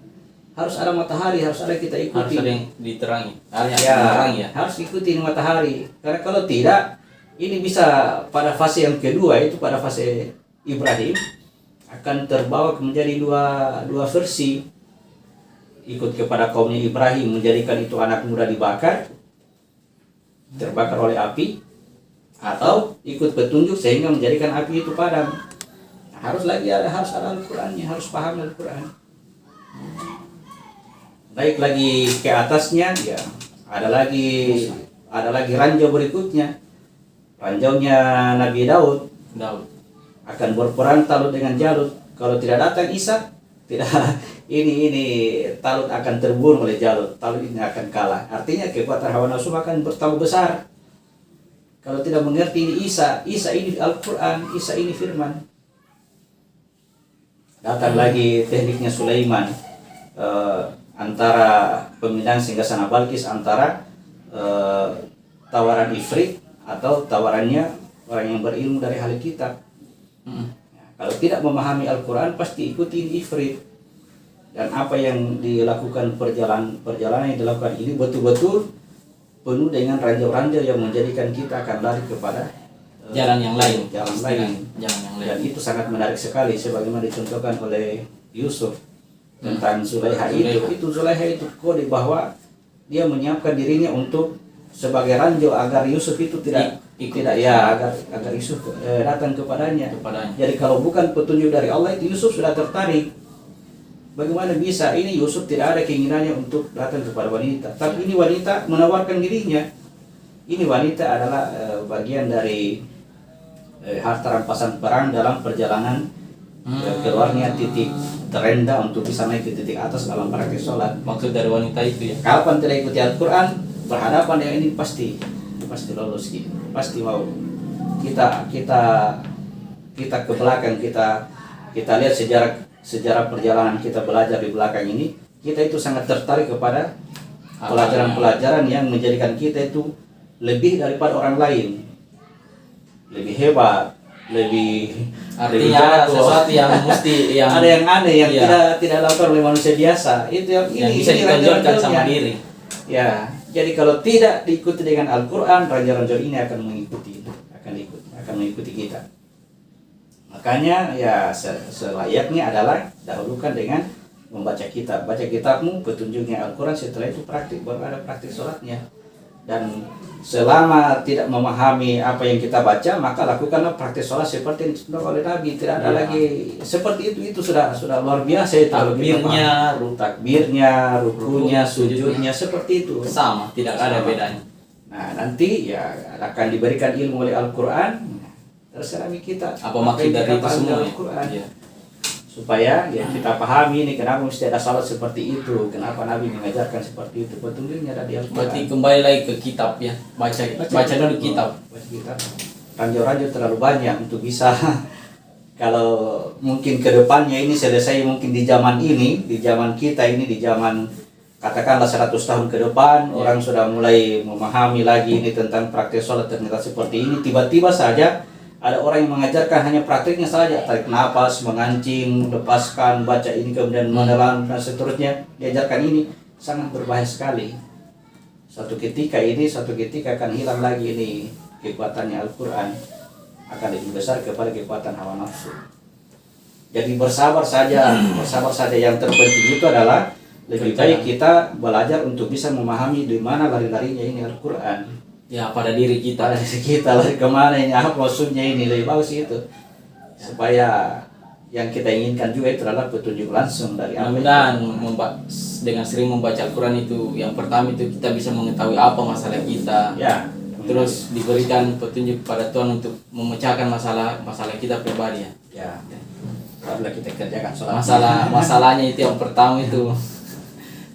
C: harus ada matahari, harus ada kita ikuti.
B: Harus ada yang diterangi.
C: Harus ikuti matahari. Karena kalau tidak, ini bisa pada fase yang kedua, itu pada fase Ibrahim akan terbawa menjadi dua versi. Ikut kepada kaumnya Ibrahim, menjadikan itu anak muda terbakar oleh api, atau ikut petunjuk sehingga menjadikan api itu padam. Harus ada Al-Qurannya, harus paham Al-Quran. Naik lagi ke atasnya, ya ada lagi ranjau berikutnya. Ranjaunya Nabi Daud akan berperang Talut dengan Jalut. Kalau tidak datang Isa, tidak ini Talut akan terbunuh oleh Jalut. Talut ini akan kalah. Artinya kekuatan hawa nafsu akan bertambah besar. Kalau tidak mengerti ini Isa ini Al-Quran, Isa ini firman. Datang lagi tekniknya Sulaiman, antara pemindahan singgasana Balkis, antara tawaran Ifrit atau tawarannya orang yang berilmu dari ahli kitab.
B: Mm.
C: Ya, kalau tidak memahami Al-Quran pasti ikutin ifrit. Dan apa yang dilakukan perjalanan yang dilakukan ini betul-betul penuh dengan ranjau-ranjau yang menjadikan kita akan lari kepada
B: Jalan yang lain.
C: jalan lain.
B: Jalan yang lain.
C: Dan itu sangat menarik sekali sebagaimana dicontohkan oleh Yusuf tentang Zulaiha itu. Itu Zulaiha itu kode bahwa dia menyiapkan dirinya untuk sebagai ranjau agar Yusuf itu tidak agar Yusuf datang kepadanya. Jadi kalau bukan petunjuk dari Allah itu Yusuf sudah tertarik. Bagaimana bisa ini Yusuf tidak ada keinginannya untuk datang kepada wanita, tapi ini wanita menawarkan dirinya. Ini wanita adalah bagian dari harta rampasan perang dalam perjalanan keluarnya titik terendah untuk bisa naik ke titik atas dalam praktik sholat.
B: Maksud dari wanita itu ya.
C: Kapan tidak ikuti Al-Quran, berhadapan dengan ini pasti lolos gitu. Pasti mau kita ke belakang, kita lihat sejarah perjalanan kita belajar di belakang ini, kita itu sangat tertarik kepada pelajaran-pelajaran yang menjadikan kita itu lebih daripada orang lain, lebih hebat, lebih
B: Artinya
C: jago.
B: sesuatu yang mesti yang
C: ada yang aneh yang
B: iya.
C: tidak dilakukan oleh manusia biasa. Itu yang
B: bisa ditonjolkan sama diri.
C: Ya, jadi kalau tidak diikuti dengan Al-Quran, raja-raja ini akan mengikuti kita. Makanya ya selayaknya adalah dahulukan dengan membaca kitab. Baca kitabmu, petunjuknya Al-Quran, setelah itu praktik, baru ada praktik sholatnya. Dan selama tidak memahami apa yang kita baca, maka lakukanlah praktik sholat seperti yang dicontohkan oleh Nabi. Tidak ada lagi seperti itu sudah luar biasa itu. Takbirnya, rukunya, sujudnya seperti itu.
B: Sama, tidak ada bedanya.
C: Nah, nanti ya akan diberikan ilmu oleh Al-Quran. Terserah kita
B: Apa maksud dari itu semua
C: Al-Quran.
B: ya?
C: Supaya ya kita pahami ini kenapa mesti ada salat seperti itu, kenapa Nabi mengajarkan seperti itu, petunjuknya ada di Al-Quran.
B: Berarti kembali lagi ke kitab ya, baca dulu kitab.
C: Baca kitab. Ranjau-ranjau terlalu banyak untuk bisa kalau mungkin ke depannya ini selesai mungkin di zaman ini, di zaman kita ini, di zaman katakanlah 100 tahun ke depan, orang sudah mulai memahami lagi ini tentang praktek sholat ternyata seperti ini, tiba-tiba saja ada orang yang mengajarkan hanya praktiknya saja, tarik nafas, mengancing, lepaskan, baca ini kemudian menelan dan seterusnya, diajarkan ini sangat berbahaya sekali. Suatu ketika akan hilang lagi ini kekuatannya Al-Quran, akan lebih besar kepada kekuatan hawa nafsu. Jadi bersabar saja. Yang terpenting itu adalah lebih baik kita belajar untuk bisa memahami di mana lari-larinya ini Al-Quran.
B: Ya, pada diri kita.
C: Pada diri kita lari kemana ini, apa maksudnya ini, lebih bagus itu. Supaya yang kita inginkan juga itu adalah petunjuk langsung dari Allah.
B: Dan dengan sering membaca Al-Quran itu, yang pertama itu kita bisa mengetahui apa masalah kita.
C: Ya.
B: Terus diberikan petunjuk pada Tuhan untuk memecahkan masalah kita pribadi ya.
C: Ya. Barulah kita kerjakan sholat.
B: Masalahnya itu yang pertama itu.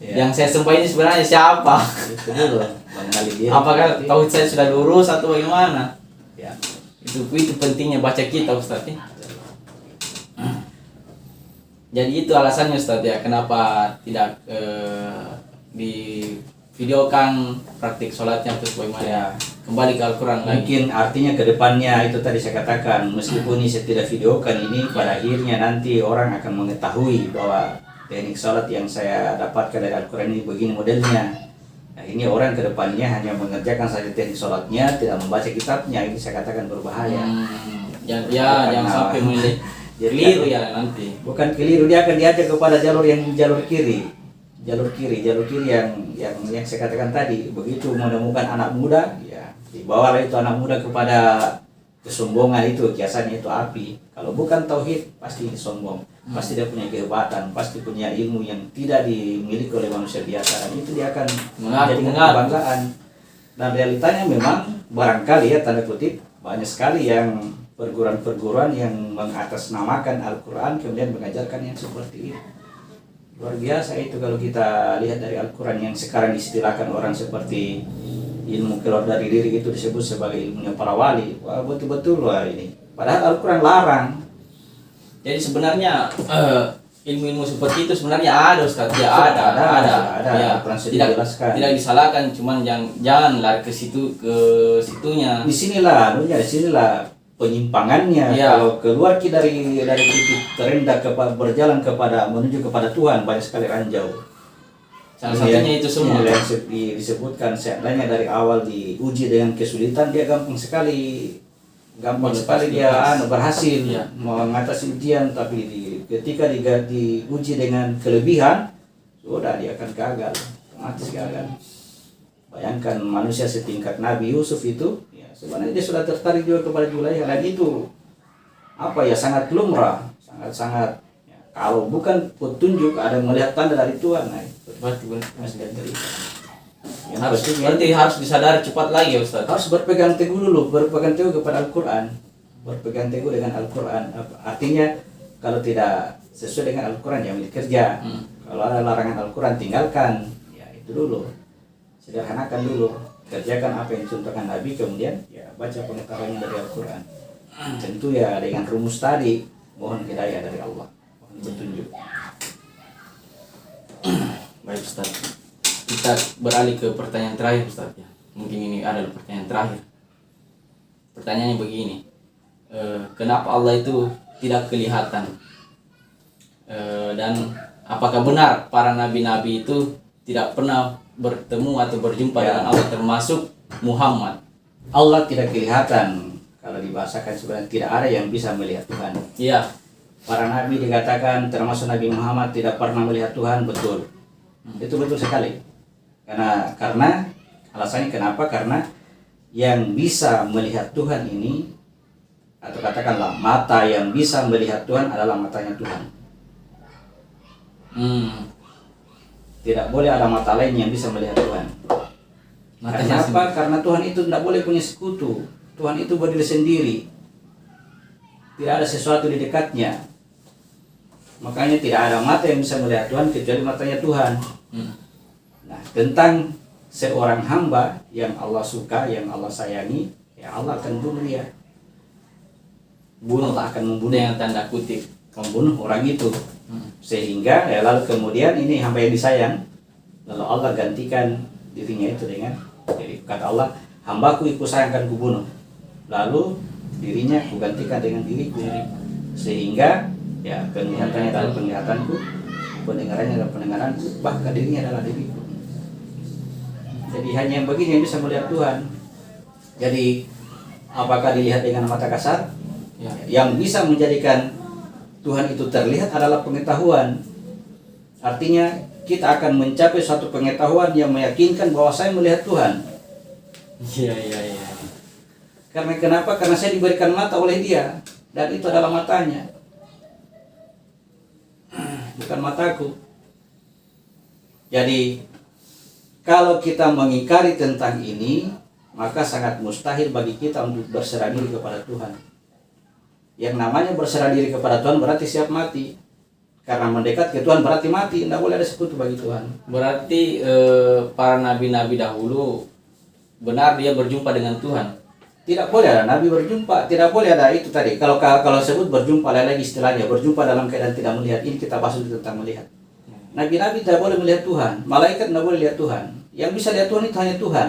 C: Ya.
B: Yang saya sembah ini sebenarnya siapa?
C: Itu dulu.
B: Apakah tauhid saya sudah lurus atau bagaimana?
C: Ya.
B: Itu pentingnya baca kitab Ustaz ya. Jadi itu alasannya Ustaz ya, kenapa tidak divideokan praktik sholatnya terus bagaimana ya. Kembali ke Al-Quran lagi.
C: Mungkin artinya ke depannya itu tadi saya katakan, meskipun ini saya tidak videokan ini, pada akhirnya nanti orang akan mengetahui bahwa teknik sholat yang saya dapatkan dari Al-Quran ini begini modelnya. Nah, ini orang ke depannya hanya mengerjakan saja teknik sholatnya, tidak membaca kitabnya, ini saya katakan berbahaya.
B: Jangan sampai mulai keliru ya nanti.
C: Bukan keliru, dia akan diajak kepada jalur kiri yang saya katakan tadi. Begitu menemukan anak muda, ya dibawalah itu anak muda kepada kesombongan itu, kiasannya itu api. Kalau bukan tauhid pasti sombong, pasti dia punya kehebatan, pasti punya ilmu yang tidak dimiliki oleh manusia biasa, dan itu dia akan menjadikan kebanggaan. Dan realitanya memang barangkali ya tanda kutip banyak sekali yang perguruan-perguruan yang mengatasnamakan Al-Quran kemudian mengajarkan yang seperti itu. Luar biasa itu kalau kita lihat dari Al-Quran yang sekarang distilahkan orang seperti ilmu keluar dari diri, itu disebut sebagai ilmunya para wali. Wah, betul-betul wah ini. Padahal Al-Quran larang.
B: Jadi sebenarnya ilmu-ilmu seperti itu sebenarnya ada Ustaz, ya ada. Ya,
C: Al-Quran sudah dijelaskan.
B: tidak disalahkan, cuman jangan lari ke situnya.
C: Disinilah penyimpangannya.
B: Ya.
C: Kalau keluar dari titik terendah berjalan menuju kepada Tuhan, banyak sekali ranjau.
B: Salah satunya itu semua.
C: Yang disebutkan seandainya dari awal diuji dengan kesulitan, dia gampang sekali dia berhasil
B: Ya.
C: mengatasi ujian, tapi ketika diuji dengan kelebihan, sudah dia akan gagal, otomatis gagal. Bayangkan manusia setingkat Nabi Yusuf itu, ya, sebenarnya dia sudah tertarik juga kepada Zulaikha, dan itu sangat lumrah, sangat ya, kalau bukan petunjuk ada melihat tanda dari Tuhan, nah, masih cerita.
B: Berarti harus disadari cepat lagi ya Ustaz.
C: Harus berpegang teguh kepada Al-Quran, berpegang teguh dengan Al-Quran. Artinya kalau tidak sesuai dengan Al-Quran ya ambil kerja. Kalau ada larangan Al-Quran tinggalkan, ya itu dulu. Sederhanakan dulu, kerjakan apa yang dicontohkan Nabi, kemudian ya baca pengetahuan dari Al-Quran. Tentu ya dengan rumus tadi, mohon hidayah dari Allah, mohon petunjuk.
B: Baik Ustaz, kita beralih ke pertanyaan terakhir Ustaz ya. Mungkin ini adalah pertanyaan terakhir. Pertanyaannya begini, kenapa Allah itu tidak kelihatan? Dan apakah benar para nabi-nabi itu tidak pernah bertemu atau berjumpa dengan Allah, termasuk Muhammad?
C: Allah tidak kelihatan. Kalau dibahasakan sebenarnya tidak ada yang bisa melihat Tuhan.
B: Iya.
C: Para nabi dikatakan termasuk Nabi Muhammad tidak pernah melihat Tuhan, betul. Itu betul sekali. Karena alasannya kenapa? Karena yang bisa melihat Tuhan ini, atau katakanlah mata yang bisa melihat Tuhan adalah matanya Tuhan. Tidak boleh ada mata lain yang bisa melihat Tuhan. Kenapa? Karena Tuhan itu tidak boleh punya sekutu. Tuhan itu berdiri sendiri. Tidak ada sesuatu di dekatnya. Makanya tidak ada mata yang bisa melihat Tuhan kecuali matanya Tuhan. Nah, tentang seorang hamba yang Allah suka, yang Allah sayangi, ya Allah akan bunuh dia. Allah akan membunuh,
B: dengan tanda kutip,
C: membunuh orang itu. Sehingga ya, lalu kemudian ini hamba yang disayang, lalu Allah gantikan dirinya itu dengan, jadi kata Allah, hambaku sayangkan kubunuh, lalu dirinya kugantikan dengan diriku. Sehingga ya penglihatannya adalah penglihatanku, pendengarannya adalah pendengaranku, bahkan dirinya adalah diriku. Jadi hanya yang begini yang bisa melihat Tuhan. Jadi apakah dilihat dengan mata kasar?
B: ya.
C: Yang bisa menjadikan Tuhan itu terlihat adalah pengetahuan. Artinya kita akan mencapai suatu pengetahuan yang meyakinkan bahwa saya melihat Tuhan.
B: Iya.
C: Karena kenapa? Karena saya diberikan mata oleh Dia, dan itu adalah matanya, bukan mataku. Jadi kalau kita mengingkari tentang ini, maka sangat mustahil bagi kita untuk berserah diri kepada Tuhan. Yang namanya berserah diri kepada Tuhan berarti siap mati. Karena mendekat ke Tuhan berarti mati, tidak boleh ada sekutu bagi Tuhan.
B: Berarti para nabi-nabi dahulu benar dia berjumpa dengan Tuhan.
C: Tidak boleh ada nabi berjumpa, tidak boleh ada itu tadi. Kalau sebut berjumpa, lagi istilahnya berjumpa dalam keadaan tidak melihat. Ini kita bahas dulu tentang melihat. Nabi-nabi tidak boleh melihat Tuhan, malaikat tidak boleh lihat Tuhan. Yang bisa lihat Tuhan itu hanya Tuhan.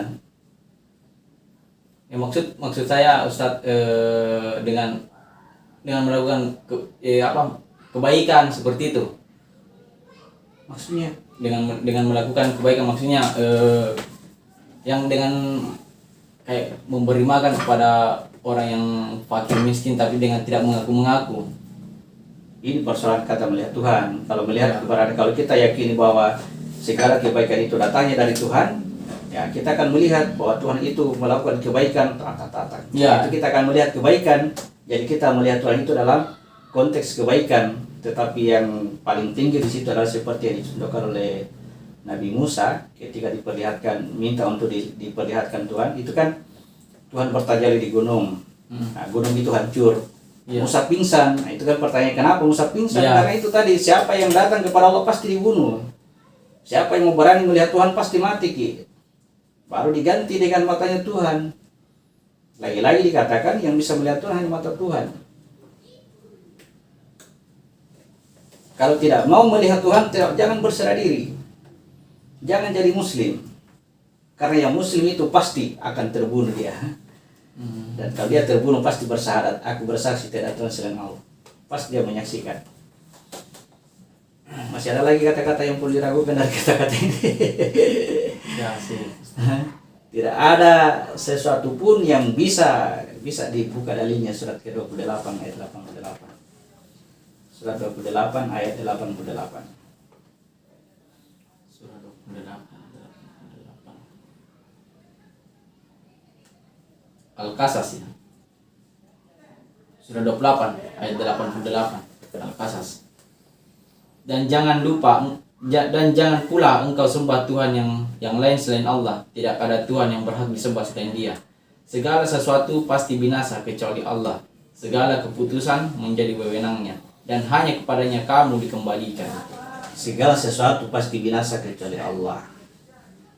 B: Ya, maksud saya Ustadz, dengan melakukan kebaikan seperti itu.
C: Maksudnya
B: Dengan melakukan kebaikan, maksudnya yang dengan kayak memberi makan kepada orang yang fakir miskin tapi dengan tidak mengaku.
C: ini persoalan kata melihat Tuhan. Kalau melihat kalau kita yakini bahwa segala kebaikan itu datangnya dari Tuhan, ya kita akan melihat bahwa Tuhan itu melakukan kebaikan.
B: Ya.
C: Itu kita akan melihat kebaikan. Jadi kita melihat Tuhan itu dalam konteks kebaikan. Tetapi yang paling tinggi di situ adalah seperti yang dicontohkan oleh Nabi Musa ketika minta untuk diperlihatkan Tuhan. Itu kan Tuhan bertajalli di gunung. Nah, gunung itu hancur.
B: Ya.
C: Musa pingsan. Nah, itu kan pertanyaan kenapa Musa pingsan?
B: Ya.
C: Karena itu tadi, siapa yang datang kepada Allah pasti dibunuh. Siapa yang mau berani melihat Tuhan pasti mati, Ki. Baru diganti dengan matanya Tuhan. Lagi-lagi dikatakan yang bisa melihat Tuhan hanya mata Tuhan. Kalau tidak mau melihat Tuhan, jangan berserah diri. Jangan jadi muslim. Karena yang muslim itu pasti akan terbunuh dia. Dan kalau dia terbunuh pasti bersyahadat, aku bersaksi tidak ada Tuhan selain Allah. Pasti dia menyaksikan. Masih ada lagi kata-kata yang perlu diragukan dari kata-kata ini.
B: Ya sih.
C: Tidak ada sesuatu pun yang bisa dibuka dalilnya. Surat ke-28 ayat 88. Surat 28 ayat 88.
B: Surah 28. Al-Qasas ya. Surah 28 ayat 88 Al-Qasas. Dan jangan jangan pula engkau sembah Tuhan yang lain selain Allah. Tidak ada Tuhan yang berhak disembah selain Dia. Segala sesuatu pasti binasa kecuali Allah. Segala keputusan menjadi wewenangnya dan hanya kepadanya kamu dikembalikan.
C: Segala sesuatu pasti binasa kecuali Allah.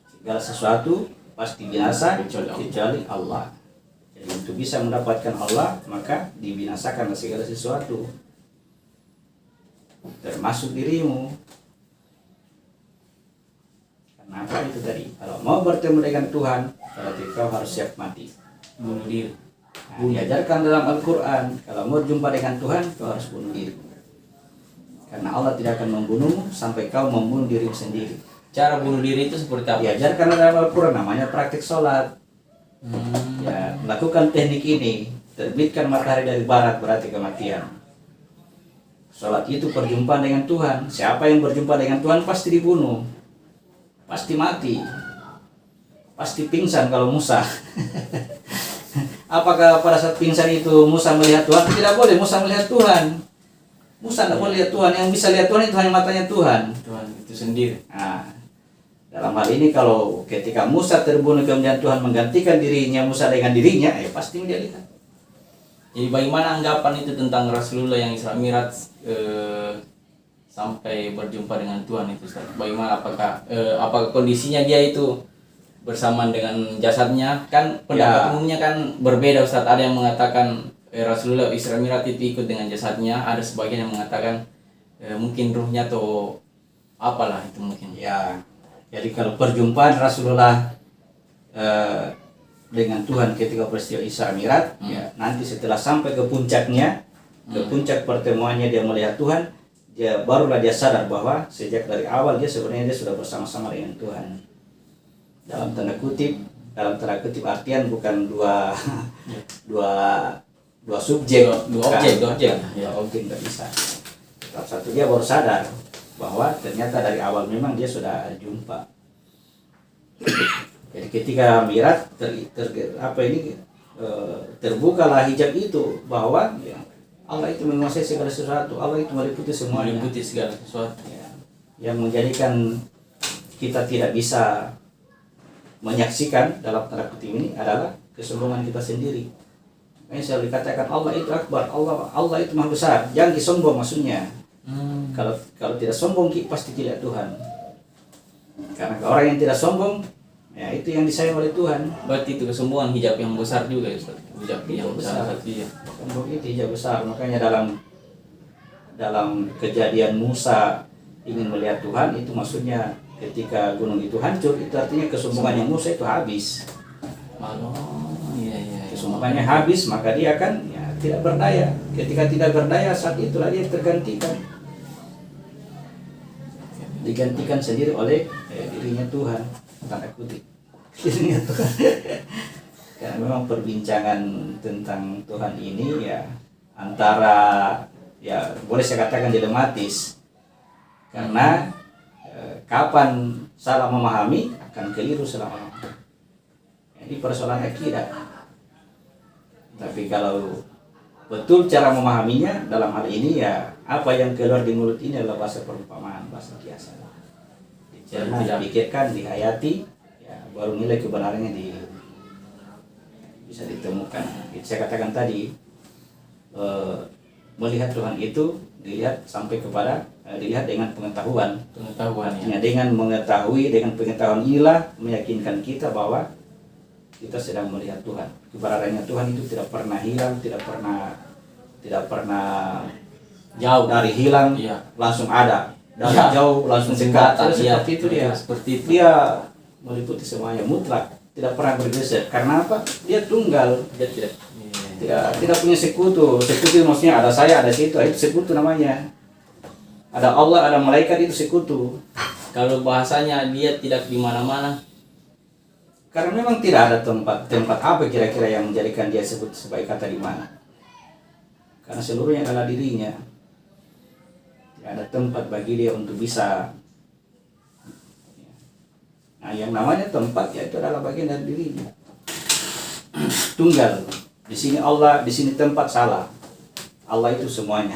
C: Segala sesuatu pasti binasa kecuali Allah. Jadi untuk bisa mendapatkan Allah, maka dibinasakanlah segala sesuatu, termasuk dirimu. Kenapa itu tadi? Kalau mau bertemu dengan Tuhan, berarti kau harus siap mati.
B: Bunuh diri.
C: Nah, diajarkan dalam Al-Quran, kalau mau jumpa dengan Tuhan, kau harus bunuh diri. Karena Allah tidak akan membunuhmu sampai kau membunuh dirimu sendiri.
B: Cara bunuh diri itu seperti apa?
C: Diajarkan dalam Al-Quran, namanya praktik sholat. Ya, melakukan teknik ini, terbitkan matahari dari barat berarti kematian. Sholat itu perjumpaan dengan Tuhan. Siapa yang berjumpa dengan Tuhan pasti dibunuh, pasti mati, pasti pingsan kalau Musa. Apakah pada saat pingsan itu Musa melihat Tuhan? Tidak boleh Musa melihat Tuhan. Musa tidak boleh lihat Tuhan. Yang bisa lihat Tuhan itu hanya matanya Tuhan.
B: Tuhan itu sendiri.
C: Nah, dalam hal ini kalau ketika Musa terbunuh kemudian Tuhan menggantikan dirinya Musa dengan dirinya, pasti dia lihat.
B: Jadi bagaimana anggapan itu tentang Rasulullah yang Isra Mi'raj sampai berjumpa dengan Tuhan itu, Ustaz? Bagaimana apakah kondisinya dia itu bersamaan dengan jasadnya? Kan pendapat umumnya kan berbeda, Ustaz. Ada yang mengatakan Rasulullah Isra Mi'raj itu ikut dengan jasadnya, ada sebagian yang mengatakan mungkin ruhnya atau apalah itu mungkin.
C: Ya, jadi kalau perjumpaan Rasulullah dengan Tuhan ketika peristiwa Isra Mi'raj, ya, nanti setelah sampai ke puncaknya, ke puncak pertemuannya dia melihat Tuhan, barulah dia sadar bahwa sejak dari awal dia sebenarnya dia sudah bersama-sama dengan Tuhan. Dalam tanda kutip artian bukan dua subjek,
B: dua objek
C: nggak bisa. Salah satu dia baru sadar bahwa ternyata dari awal memang dia sudah jumpa. Jadi ketika Mi'raj terbukalah hijab itu bahwa ya, Allah itu menguasai segala sesuatu, Allah itu meliputi semuanya.
B: Meliputi segala sesuatu.
C: Ya, yang menjadikan kita tidak bisa menyaksikan dalam tanda kutip ini adalah kesombongan kita sendiri. Makanya selalu dikatakan Allah itu akbar, Allah itu maha besar. Jangan disombong maksudnya. Kalau tidak sombong pasti tidak Tuhan. Karena orang yang tidak sombong, ya itu yang disayang oleh Tuhan.
B: Berarti itu kesombongan hijab yang besar juga ya, Ustaz. Hijab yang
C: besar.
B: besar ya.
C: Sombong itu hijab besar. Makanya dalam kejadian Musa ingin melihat Tuhan, itu maksudnya ketika gunung itu hancur, itu artinya kesombongannya Musa itu habis.
B: Iya.
C: Kesombongannya habis, maka dia akan ya, tidak berdaya. Ketika tidak berdaya, saat itulah dia digantikan sendiri oleh dirinya Tuhan, tanda kutip dirinya Tuhan. Karena memang perbincangan tentang Tuhan ini ya antara ya boleh saya katakan dilematis, karena kapan salah memahami akan keliru selama-lamanya. Ini persoalan akidah. Tapi kalau betul cara memahaminya dalam hal ini ya apa yang keluar di mulut ini adalah bahasa perumpamaan, bahasa kiasan. Dicerna, dipikirkan, dihayati, ya baru nilai kebenarannya bisa ditemukan. Saya katakan tadi melihat Tuhan itu dilihat sampai kepada dilihat dengan pengetahuan. Artinya dengan mengetahui, dengan pengetahuan inilah meyakinkan kita bahwa kita sedang melihat Tuhan. Keberadaan Tuhan itu tidak pernah hilang, tidak pernah
B: Jauh.
C: dari hilang
B: Iya.
C: langsung ada, dari
B: Ya.
C: jauh langsung dekat.
B: Singkatan, iya.
C: Seperti itu dia.
B: Seperti itu.
C: Dia meliputi semuanya mutlak, tidak pernah bergeser. Karena apa? Dia tunggal,
B: Dia
C: tidak punya sekutu. Sekutu maksudnya ada saya, ada situ, itu sekutu namanya. Ada Allah, ada malaikat, itu sekutu.
B: Kalau bahasanya dia tidak di mana-mana.
C: Karena memang tidak ada tempat apa kira-kira yang menjadikan dia sebut sebagai kata di mana. Karena seluruhnya adalah dirinya. Tidak ada tempat bagi dia untuk bisa. Nah, yang namanya tempat ya itu adalah bagian dari dirinya. Tunggal. Di sini Allah, di sini tempat, salah. Allah itu semuanya.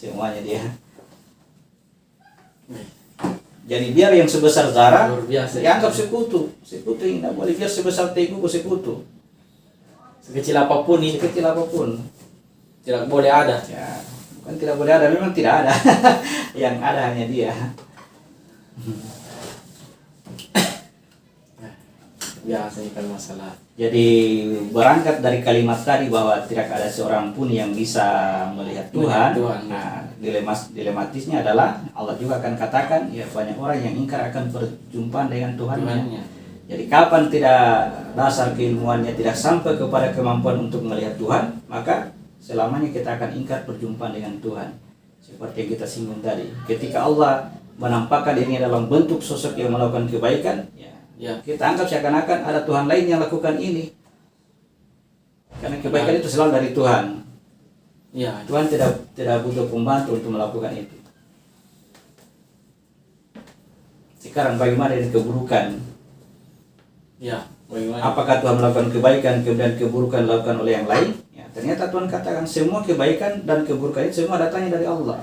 C: Semuanya dia. Jadi biar yang sebesar zarah
B: Luar biasa.
C: dianggap sekutu. Sekutu yang tidak boleh. Biar sebesar tegu sekutu.
B: Sekecil apapun ini
C: Sekecil apapun.
B: tidak boleh ada.
C: Ya, bukan tidak boleh ada, memang tidak ada. Yang ada hanya dia.
B: Biasanya kan masalah.
C: Jadi berangkat dari kalimat tadi bahwa tidak ada seorang pun yang bisa melihat Tuhan. Nah, dilematisnya adalah Allah juga akan katakan ya banyak orang yang ingkar akan perjumpaan dengan Tuhannya.
B: Tuhannya.
C: Jadi kapan tidak dasar keilmuannya tidak sampai kepada kemampuan untuk melihat Tuhan, maka selamanya kita akan ingkar perjumpaan dengan Tuhan. Seperti yang kita singgung tadi. Ketika Allah menampakkan dirinya dalam bentuk sosok yang melakukan kebaikan,
B: Ya.
C: kita anggap seakan-akan ada Tuhan lain yang lakukan ini. Karena kebaikan itu selalu dari Tuhan.
B: Ya.
C: Tuhan tidak butuh pembantu untuk melakukan itu. Sekarang bagaimana dengan keburukan?
B: Ya. Bagaimana?
C: Apakah Tuhan melakukan kebaikan kemudian keburukan dilakukan oleh yang lain? Ya, ternyata Tuhan katakan semua kebaikan dan keburukan itu semua datangnya dari Allah.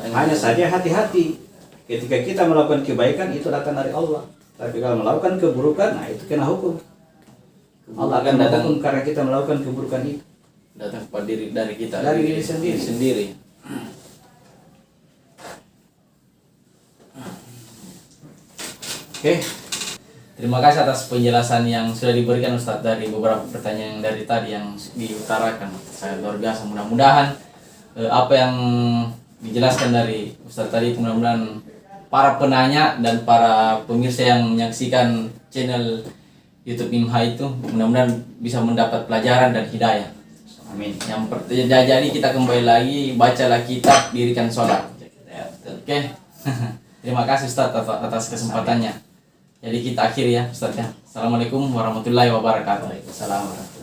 C: Hanya saja hati-hati. Ketika kita melakukan kebaikan itu datang dari Allah. Tapi kalau melakukan keburukan, nah itu kena hukum. Allah akan datang karena kita melakukan keburukan itu.
B: Datang kepada diri dari kita.
C: Dari diri sendiri. Oke.
B: Terima kasih atas penjelasan yang sudah diberikan Ustadz dari beberapa pertanyaan yang dari tadi yang diutarakan. Sangat luar biasa. Mudah-mudahan apa yang dijelaskan dari Ustadz tadi mudah-mudahan para penanya dan para pemirsa yang menyaksikan channel YouTube IMHA itu mudah-mudahan bisa mendapat pelajaran dan hidayah.
C: Amin.
B: Jadi kita kembali lagi bacalah kitab, dirikan sholat. Oke. Terima kasih Ustadz atas kesempatannya. Jadi kita akhiri ya Ustadz ya. Assalamualaikum warahmatullahi wabarakatuh.
C: Waalaikumsalam warahmatullahi wabarakatuh.